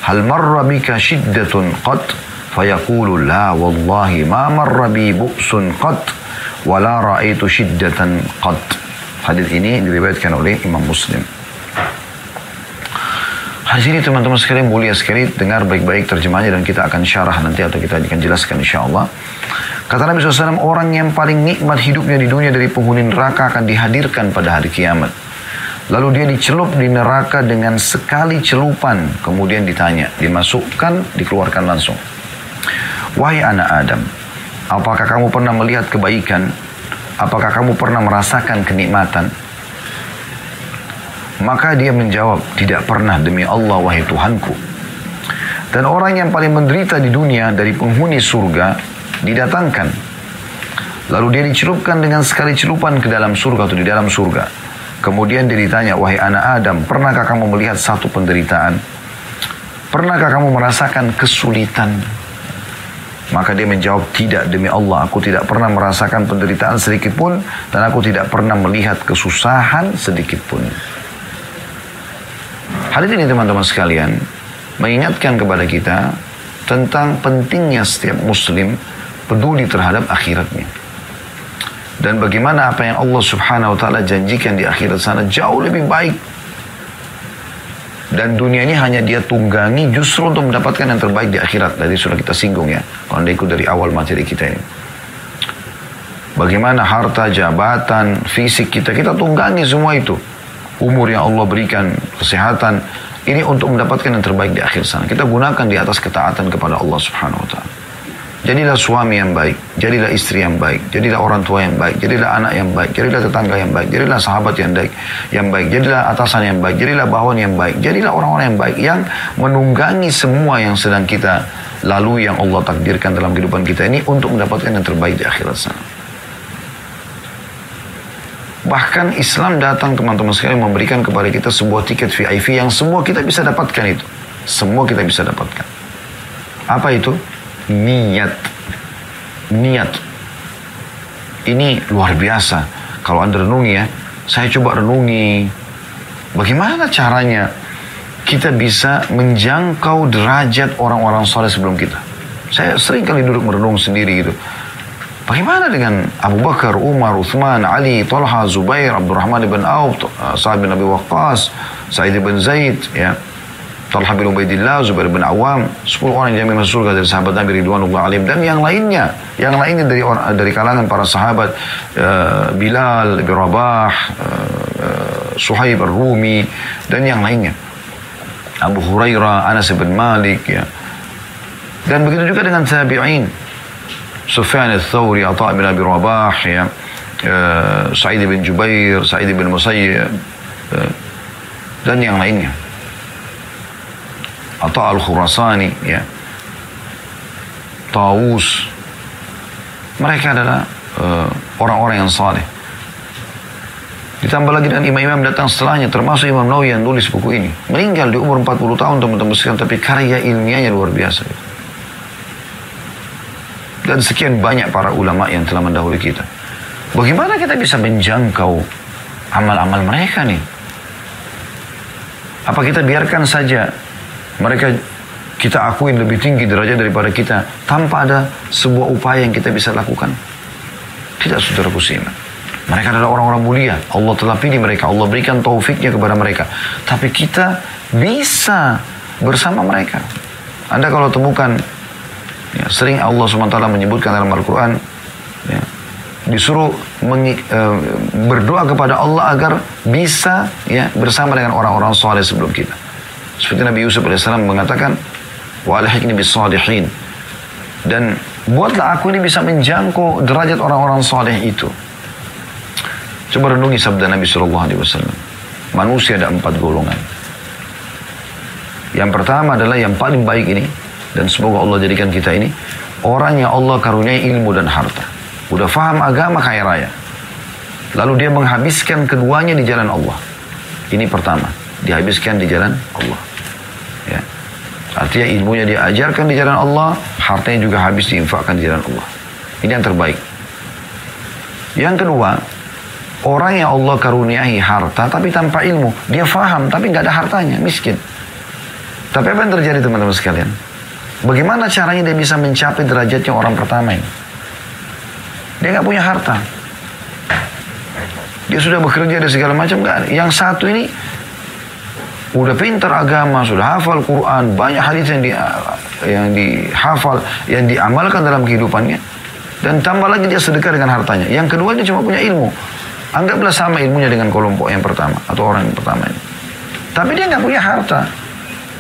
هل مر بك شدة قط فيقول لا والله ما مر بي بؤس قط wala ra'aitu syiddatan qad. Hadis ini diriwayatkan oleh Imam Muslim. Hadis ini teman-teman sekalian mulia sekali. Dengar baik-baik terjemahnya dan kita akan syarah nanti atau kita akan jelaskan insyaAllah. Kata Nabi SAW, orang yang paling nikmat hidupnya di dunia dari penghuni neraka akan dihadirkan pada hari kiamat. Lalu dia dicelup di neraka dengan sekali celupan. Kemudian ditanya, dimasukkan, dikeluarkan langsung. Wahai anak Adam, Apakah kamu pernah melihat kebaikan? Apakah kamu pernah merasakan kenikmatan? Maka dia menjawab, tidak pernah demi Allah wahai Tuhanku. Dan orang yang paling menderita di dunia dari penghuni surga didatangkan. Lalu dia dicelupkan dengan sekali celupan ke dalam surga atau di dalam surga. Kemudian dia ditanya, wahai anak Adam, pernahkah kamu melihat satu penderitaan? Pernahkah kamu merasakan kesulitan? Maka dia menjawab, tidak demi Allah, aku tidak pernah merasakan penderitaan sedikit pun, dan aku tidak pernah melihat kesusahan sedikit pun. Hadits ini teman-teman sekalian, mengingatkan kepada kita tentang pentingnya setiap muslim peduli terhadap akhiratnya. Dan bagaimana apa yang Allah subhanahu wa ta'ala janjikan di akhirat sana jauh lebih baik. Dan dunia ini hanya dia tunggangi justru untuk mendapatkan yang terbaik di akhirat. Tadi sudah kita singgung ya, kalau anda ikut dari awal materi kita ini. Bagaimana harta, jabatan, fisik kita tunggangi semua itu. Umur yang Allah berikan, kesehatan, ini untuk mendapatkan yang terbaik di akhir sana. Kita gunakan di atas ketaatan kepada Allah subhanahu wa ta'ala. Jadilah suami yang baik, jadilah istri yang baik, jadilah orang tua yang baik, jadilah anak yang baik, jadilah tetangga yang baik, jadilah sahabat yang baik, jadilah atasan yang baik, jadilah bawahan yang baik, jadilah orang-orang yang baik, yang menunggangi semua yang sedang kita lalui, yang Allah takdirkan dalam kehidupan kita ini untuk mendapatkan yang terbaik di akhirat sana. Bahkan Islam datang teman-teman sekalian memberikan kepada kita sebuah tiket VIP yang semua kita bisa dapatkan itu. Semua kita bisa dapatkan. Apa itu? Niat. Niat. Ini luar biasa. Kalau anda renungi ya, saya coba renungi. Bagaimana caranya kita bisa menjangkau derajat orang-orang saleh sebelum kita? Saya sering kali duduk merenung sendiri gitu. Bagaimana dengan Abu Bakar, Umar, Uthman, Ali, Talha, Zubair, Abdurrahman bin Auf, Sa'ad bin Abi Waqqas, Sa'id bin Zaid, ya, Talha bin Ubaidillah, Zubair bin Awam, 10 orang yang jamin masuk surga dari sahabat Nabi Ridwanullah alaihim, dan yang lainnya dari kalangan para sahabat, Bilal bin Rabah, Suhaib al-Rumi, dan yang lainnya, Abu Hurairah, Anas bin Malik, ya. Dan begitu juga dengan tabi'in, Sufyan al-Thawri, Atha bin Abi Rabah, ya, Sa'id bin Jubair, Sa'id bin Musayyib, dan yang lainnya. Atha al-Khurasani, ya, Tawus. Mereka adalah orang-orang yang saleh. Ditambah lagi dengan imam-imam datang setelahnya, termasuk Imam Nawawi yang nulis buku ini. Meninggal di umur 40 tahun teman-teman sekalian, tapi karya ilmiahnya luar biasa. Dan sekian banyak para ulama yang telah mendahului kita. Bagaimana kita bisa menjangkau amal-amal mereka nih? Apa kita biarkan saja mereka kita akuin lebih tinggi derajat daripada kita tanpa ada sebuah upaya yang kita bisa lakukan? Tidak, saudaraku seiman. Mereka adalah orang-orang mulia. Allah telah pilih mereka. Allah berikan taufiknya kepada mereka. Tapi kita bisa bersama mereka. Anda kalau temukan, ya, sering Allah SWT menyebutkan dalam Al-Quran, ya, disuruh berdoa kepada Allah agar bisa, ya, bersama dengan orang-orang saleh sebelum kita. Seperti Nabi Yusuf AS mengatakan, wa alhiqni bis-shalihin, dan buatlah aku ini bisa menjangkau derajat orang-orang saleh itu. Coba renungi sabda Nabi SAW. Manusia ada 4 golongan. Yang pertama adalah yang paling baik ini, dan semoga Allah jadikan kita ini orang yang Allah karuniai ilmu dan harta. Udah faham agama, kaya raya. Lalu dia menghabiskan keduanya di jalan Allah. Ini pertama, dihabiskan di jalan Allah. Ya. Artinya ilmunya dia ajarkan di jalan Allah, hartanya juga habis diinfakkan di jalan Allah. Ini yang terbaik. Yang kedua, orang yang Allah karuniai harta tapi tanpa ilmu. Dia faham tapi nggak ada hartanya, miskin. Tapi apa yang terjadi teman-teman sekalian? Bagaimana caranya dia bisa mencapai derajatnya orang pertama ini? Dia nggak punya harta. Dia sudah bekerja dan segala macam, nggak ada. Yang satu ini udah pintar agama, sudah hafal Quran, banyak hadis yang dihafal, yang diamalkan dalam kehidupannya, dan tambah lagi dia sedekah dengan hartanya. Yang kedua dia cuma punya ilmu. Anggaplah sama ilmunya dengan kelompok yang pertama atau orang yang pertama ini. Tapi dia nggak punya harta.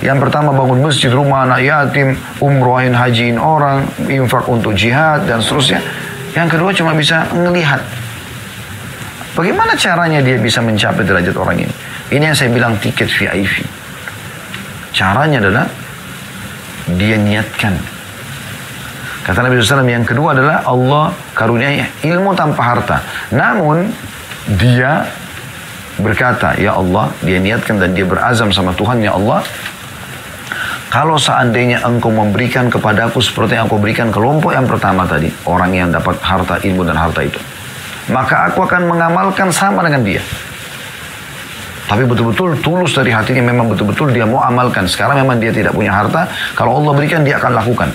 Yang pertama bangun masjid, rumah anak yatim, umrohin, hajiin orang, infak untuk jihad dan seterusnya. Yang kedua cuma bisa ngelihat. Bagaimana caranya dia bisa mencapai derajat orang ini? Ini yang saya bilang tiket VIP. Caranya adalah dia niatkan. Kata Nabi SAW, yang kedua adalah Allah karuniai ilmu tanpa harta. Namun dia berkata, ya Allah, dia niatkan dan dia berazam sama Tuhan, ya Allah, kalau seandainya engkau memberikan kepadaku seperti yang engkau berikan kelompok yang pertama tadi, orang yang dapat harta, ilmu dan harta itu, maka aku akan mengamalkan sama dengan dia. Tapi betul-betul tulus dari hatinya, memang betul-betul dia mau amalkan. Sekarang memang dia tidak punya harta, kalau Allah berikan dia akan lakukan.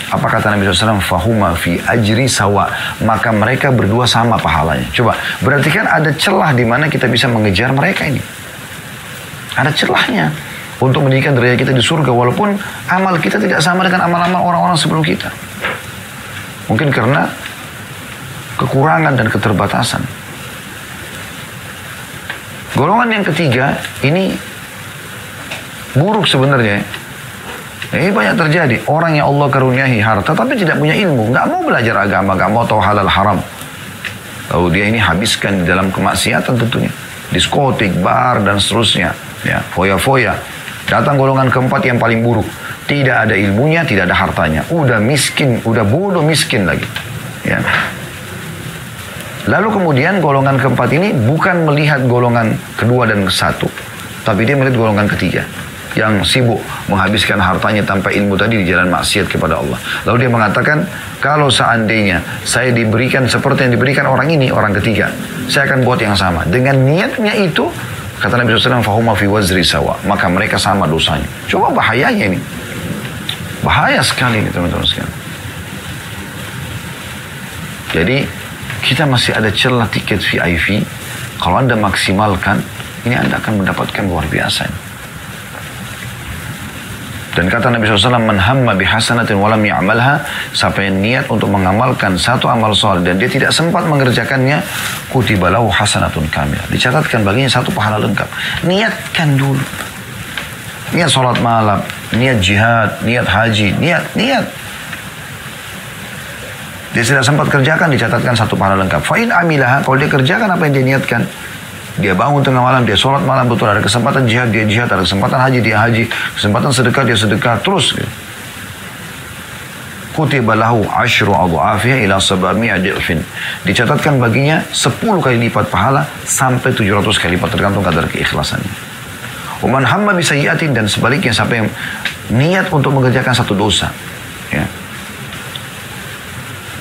Apa kata Nabi SAW? Fahuma fi ajri sawa. Maka mereka berdua sama pahalanya. Coba, berarti kan ada celah di mana kita bisa mengejar mereka ini. Ada celahnya untuk menjadikan derajat kita di surga, walaupun amal kita tidak sama dengan amal-amal orang-orang sebelum kita. Mungkin karena kekurangan dan keterbatasan. Golongan yang ketiga ini buruk sebenarnya. Ini banyak terjadi. Orang yang Allah karuniai harta tapi tidak punya ilmu, nggak mau belajar agama, nggak mau tahu halal haram. Lalu dia ini habiskan di dalam kemaksiatan tentunya, diskotik, bar dan seterusnya, ya, foya-foya. Datang golongan keempat yang paling buruk. Tidak ada ilmunya, tidak ada hartanya. Udah miskin, udah bodoh miskin lagi. Ya. Lalu kemudian golongan keempat ini bukan melihat golongan kedua dan satu, tapi dia melihat golongan ketiga yang sibuk menghabiskan hartanya tanpa ilmu tadi di jalan maksiat kepada Allah. Lalu dia mengatakan, kalau seandainya saya diberikan seperti yang diberikan orang ini, orang ketiga, saya akan buat yang sama. Dengan niatnya itu, kata Nabi SAW, fahuma fi wazri sawa, maka mereka sama dosanya. Coba bahayanya ini. Bahaya sekali ini teman-teman sekalian. Jadi kita masih ada celah tiket VIP. Kalau Anda maksimalkan, ini Anda akan mendapatkan luar biasa. Dan kata Nabi SAW, man hamma bihasanatin walam ya'malha, siapa yang niat untuk mengamalkan satu amal soleh dan dia tidak sempat mengerjakannya, kutiba lahu hasanatun kamilah, dicatatkan baginya satu pahala lengkap. Niatkan dulu. Niat sholat malam, niat jihad, niat haji, niat. Dia tidak sempat kerjakan, dicatatkan satu pahala lengkap. Fa'in amilah, kalau dia kerjakan apa yang dia niatkan, dia bangun tengah malam, dia sholat malam, betul ada kesempatan jihad, dia jihad, ada kesempatan haji, dia haji, kesempatan sedekah, dia sedekah, terus. Kutiba lahu asyru adha'afiha ila 700 di'fin. Dicatatkan baginya 10 kali lipat pahala sampai 700 kali lipat, tergantung kadar keikhlasannya. Waman hamma bisayyi'atin, dan sebaliknya siapa yang niat untuk mengerjakan satu dosa, ya,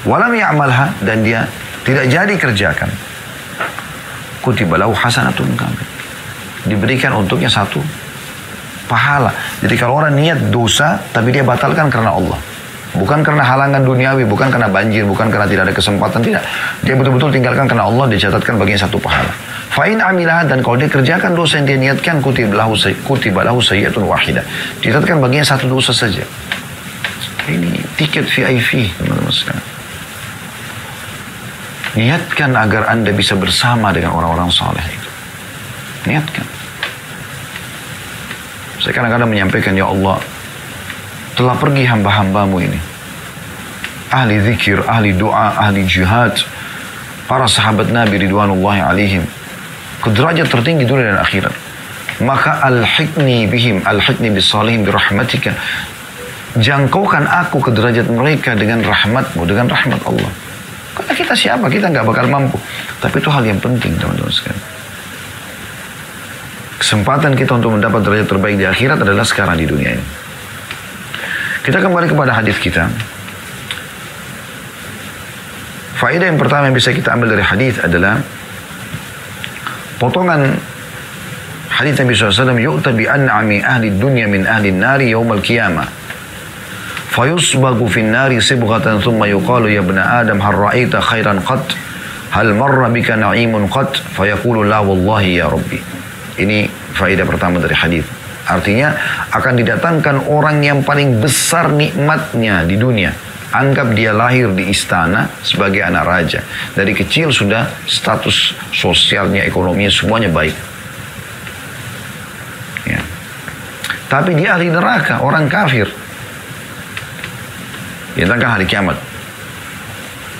walam ya'malha, dan dia tidak jadi kerjakan, kutiba lahu hasanatun kamil, diberikan untuknya satu pahala. Jadi kalau orang niat dosa tapi dia batalkan karena Allah, bukan karena halangan duniawi, bukan karena banjir, bukan karena tidak ada kesempatan, tidak, dia betul-betul tinggalkan karena Allah, dicatatkan baginya satu pahala. Fa'in amilah, dan kalau dia kerjakan dosa yang dia niatkan, kutiba lahu sayyi'atun wahidah, dicatatkan baginya satu dosa saja. Ini tiket VIP teman-teman sekalian. Niatkan agar Anda bisa bersama dengan orang-orang saleh itu. Niatkan. Saya kadang-kadang menyampaikan, ya Allah, telah pergi hamba-hambamu ini, ahli zikir, ahli doa, ahli jihad, para sahabat Nabi ridwanullahi alaihim, ke derajat tertinggi dunia dan akhirat. Maka alhiqni bihim, alhiqni bisalihin birahmatika, jangkaukan aku ke derajat mereka dengan rahmatmu, dengan rahmat Allah. Karena kita siapa? Kita nggak bakal mampu. Tapi itu hal yang penting teman-teman sekalian. Kesempatan kita untuk mendapat derajat terbaik di akhirat adalah sekarang di dunia ini. Kita kembali kepada hadis kita. Faedah yang pertama yang bisa kita ambil dari hadis adalah potongan hadis Nabi SAW, yu'ta bi an'ami ahli dunya min ahli nari yawmal qiyamah. Fayusbagu fin nari sibghatan thumma yuqalu ya ibna Adam hal ra'aita khairan qat, hal marra bika na'imun qat, fayaqulu la wallahi ya Rabbi. Ini faedah pertama dari hadis. Artinya akan didatangkan orang yang paling besar nikmatnya di dunia. Anggap dia lahir di istana sebagai anak raja. Dari kecil sudah status sosialnya, ekonominya semuanya baik. Ya. Tapi dia ahli neraka, orang kafir. Ditantangkan hari kiamat.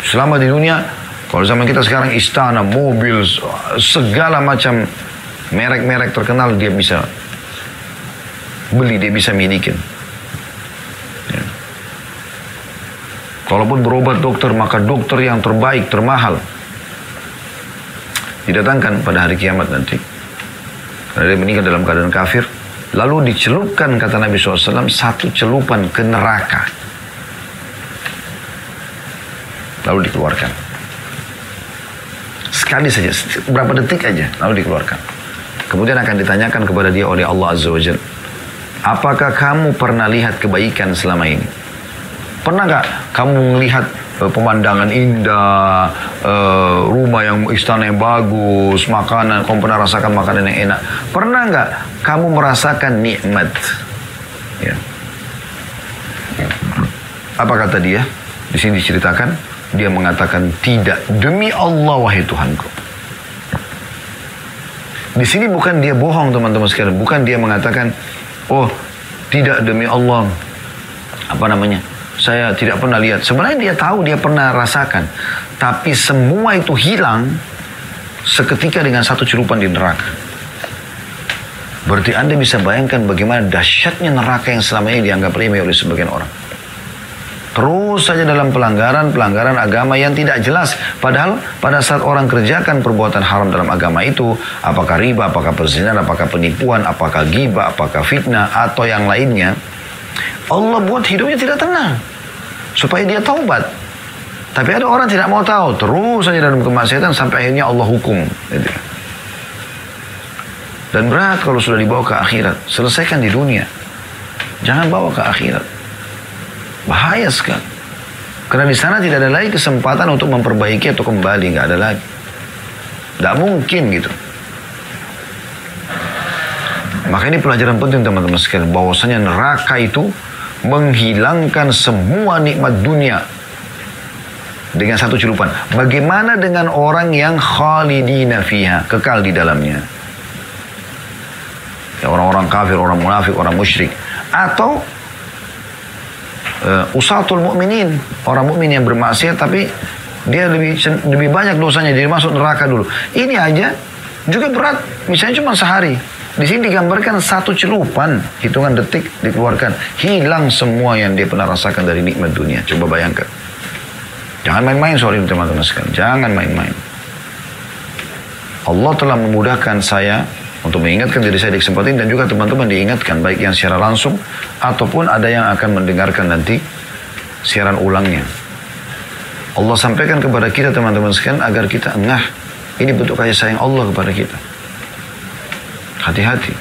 Selama di dunia, kalau zaman kita sekarang istana, mobil, segala macam merek-merek terkenal dia bisa beli, dia bisa milikin. Ya. Kalaupun berobat dokter, maka dokter yang terbaik, termahal. Didatangkan pada hari kiamat nanti. Karena dia meninggal dalam keadaan kafir. Lalu dicelupkan, kata Nabi SAW, satu celupan ke neraka. Lalu dikeluarkan. Sekali saja, berapa detik aja, lalu dikeluarkan. Kemudian akan ditanyakan kepada dia oleh Allah Azza wa Jalla, apakah kamu pernah lihat kebaikan selama ini? Pernah gak kamu melihat pemandangan indah, rumah yang, istana yang bagus, makanan, kamu pernah rasakan makanan yang enak? Pernah gak kamu merasakan nikmat? Ya. Apa kata dia? Di sini diceritakan, dia mengatakan, tidak, demi Allah wahai Tuhanku. Di sini bukan dia bohong teman-teman sekalian, bukan dia mengatakan, oh tidak demi Allah, apa namanya, saya tidak pernah lihat. Sebenarnya dia tahu, dia pernah rasakan, tapi semua itu hilang seketika dengan satu celupan di neraka. Berarti Anda bisa bayangkan bagaimana dahsyatnya neraka yang selama ini dianggap remeh oleh sebagian orang. Terus saja dalam pelanggaran agama yang tidak jelas. Padahal pada saat orang kerjakan perbuatan haram dalam agama itu, apakah riba, apakah perzinahan, apakah penipuan, apakah ghibah, apakah fitnah, atau yang lainnya, Allah buat hidupnya tidak tenang. Supaya dia taubat. Tapi ada orang tidak mau tahu. Terus saja dalam kemaksiatan sampai akhirnya Allah hukum. Dan berat kalau sudah dibawa ke akhirat. Selesaikan di dunia. Jangan bawa ke akhirat. Bahaya sekali. Karena di sana tidak ada lagi kesempatan untuk memperbaiki atau kembali, nggak ada lagi. Nggak mungkin gitu. Maka ini pelajaran penting teman-teman sekalian, bahwasanya neraka itu menghilangkan semua nikmat dunia dengan satu celupan. Bagaimana dengan orang yang khalidina fiha, kekal di dalamnya? Ya, orang-orang kafir, orang munafik, orang musyrik, atau usatul mukminin, orang mukmin yang bermaksiat tapi dia lebih banyak dosanya, jadi masuk neraka dulu. Ini aja juga berat, misalnya cuma sehari. Di sini digambarkan satu celupan, hitungan detik dikeluarkan, hilang semua yang dia pernah rasakan dari nikmat dunia. Coba bayangkan. Jangan main-main soal ini teman-teman sekalian, jangan main-main. Allah telah memudahkan saya untuk mengingatkan diri saya di kesempatan ini, dan juga teman-teman diingatkan, baik yang secara langsung ataupun ada yang akan mendengarkan nanti siaran ulangnya. Allah sampaikan kepada kita teman-teman sekalian agar kita engah. Ini bentuk kasih sayang Allah kepada kita. Hati-hati.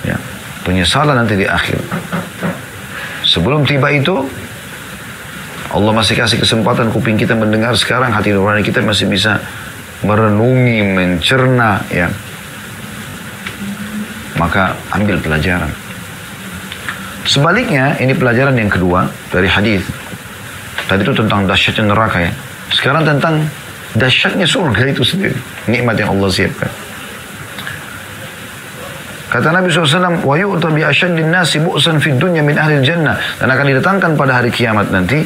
Ya. Penyesalan nanti di akhir. Sebelum tiba itu, Allah masih kasih kesempatan kuping kita mendengar sekarang, hati nurani kita masih bisa merenungi, mencerna, ya. Maka ambil pelajaran. Sebaliknya, ini pelajaran yang kedua dari hadis. Tadi itu tentang dahsyatnya neraka, ya. Sekarang tentang dahsyatnya surga itu sendiri. Nikmat yang Allah siapkan. Kata Nabi SAW, wa yu'ta bi asyaddin nasi bu'san fid dunya min ahli jannah. Dan akan didatangkan pada hari kiamat nanti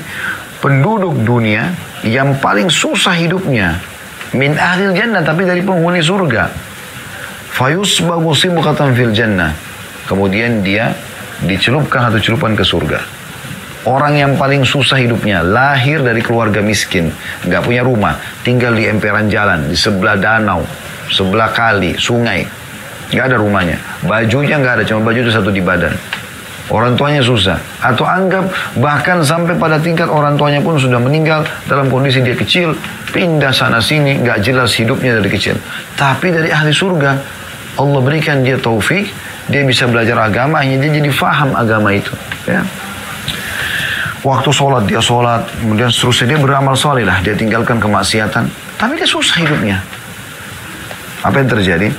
penduduk dunia yang paling susah hidupnya min ahli jannah, tapi dari penghuni surga. Fayusbagu sibqatan fil jannah. Kemudian dia dicelupkan satu celupan ke surga. Orang yang paling susah hidupnya, lahir dari keluarga miskin, nggak punya rumah, tinggal di emperan jalan, di sebelah danau, sebelah kali, sungai, nggak ada rumahnya, bajunya nggak ada, cuma baju itu satu di badan. Orang tuanya susah, atau anggap bahkan sampai pada tingkat orang tuanya pun sudah meninggal dalam kondisi dia kecil, pindah sana sini, nggak jelas hidupnya dari kecil. Tapi dari ahli surga, Allah berikan dia taufik, dia bisa belajar agama, hanya dia jadi faham agama itu. Ya. Waktu sholat, dia sholat, kemudian seterusnya dia beramal soleh lah, dia tinggalkan kemaksiatan, tapi dia susah hidupnya. Apa yang terjadi?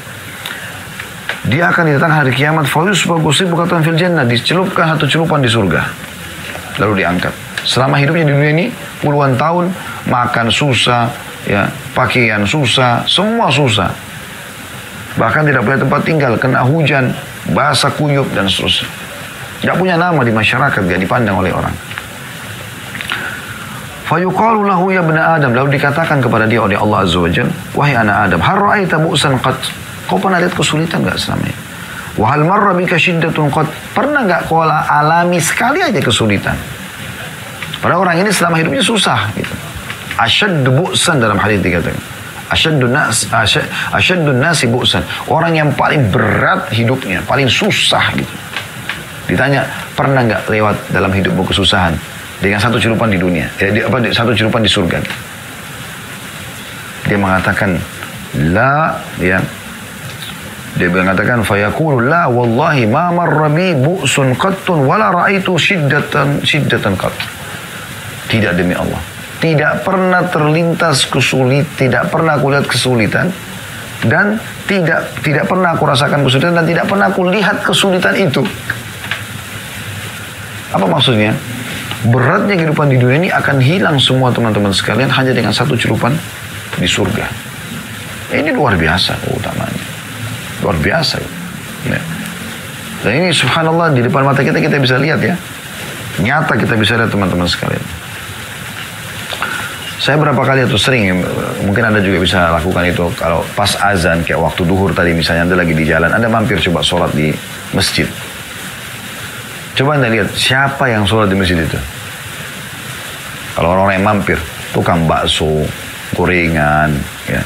Dia akan didatangkan hari kiamat, bukan fil jannah, dicelupkan satu celupan di surga, lalu diangkat. Selama hidupnya di dunia ini puluhan tahun, makan susah, ya, pakaian susah, semua susah. Bahkan tidak punya tempat tinggal, kena hujan, basah kuyup dan seterusnya. Nggak punya nama di masyarakat, nggak dipandang oleh orang. Fayuqalu lahu ya ibna Adam, lalu dikatakan kepada dia oleh Allah Azza wa Jalla, wahai anak Adam, hal ra'aita bu'san qad, kau pernah lihat kesulitan nggak selama ini? Wa hal marra bika syiddatun qad, pernah nggak kau alami sekali aja kesulitan? Padahal orang ini selama hidupnya susah gitu. Asyaddu bu'san dalam hadis dikatakan. Asyadun nasi bu'san. Orang yang paling berat hidupnya, paling susah gitu. Ditanya, pernah nggak lewat dalam hidupmu kesusahan? Dengan satu celupan di dunia. Satu celupan di surga. Dia mengatakan, la, ya. Dia mengatakan, fayaqulu la wallahi ma marra bi bu'sun qattun wala ra'aitu shiddatan qatt. Tidak demi Allah. Tidak pernah terlintas tidak pernah aku lihat kesulitan dan tidak pernah aku rasakan kesulitan dan tidak pernah aku lihat kesulitan itu. Apa maksudnya? Beratnya kehidupan di dunia ini akan hilang semua teman-teman sekalian hanya dengan satu celupan di surga. Ini luar biasa keutamanya. Luar biasa. Ya. Dan ini subhanallah di depan mata kita bisa lihat ya. Nyata kita bisa lihat teman-teman sekalian. Saya berapa kali atau sering, mungkin Anda juga bisa lakukan itu. Kalau pas azan, kayak waktu duhur tadi misalnya Anda lagi di jalan, Anda mampir coba sholat di masjid. Coba Anda lihat, siapa yang sholat di masjid itu? Kalau orang-orang yang mampir, tukang bakso, gorengan, ya.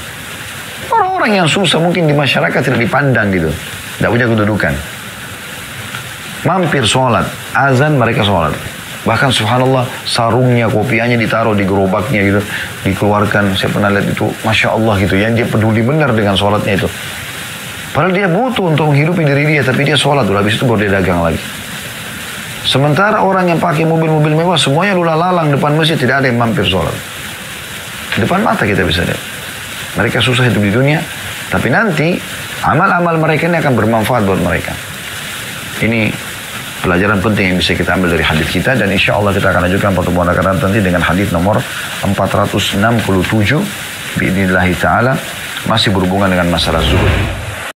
Orang-orang yang susah mungkin di masyarakat tidak dipandang gitu. Tidak punya kedudukan. Mampir sholat, azan mereka sholat. Bahkan subhanallah sarungnya, kopiahnya ditaruh di gerobaknya gitu. Dikeluarkan, saya pernah lihat itu, Masya Allah gitu. Yang dia peduli benar dengan sholatnya itu. Padahal dia butuh untuk menghidupi diri dia, tapi dia sholat dulu, habis itu baru dia dagang lagi. Sementara orang yang pakai mobil-mobil mewah, semuanya lula lalang depan masjid, tidak ada yang mampir sholat. Depan mata kita bisa lihat. Mereka susah hidup di dunia, tapi nanti amal-amal mereka ini akan bermanfaat buat mereka. Ini pelajaran penting yang bisa kita ambil dari hadis kita, dan insya Allah kita akan lanjutkan pertemuan akan datang nanti dengan hadis nomor 467 biidznillah ta'ala, masih berhubungan dengan masalah zuhud.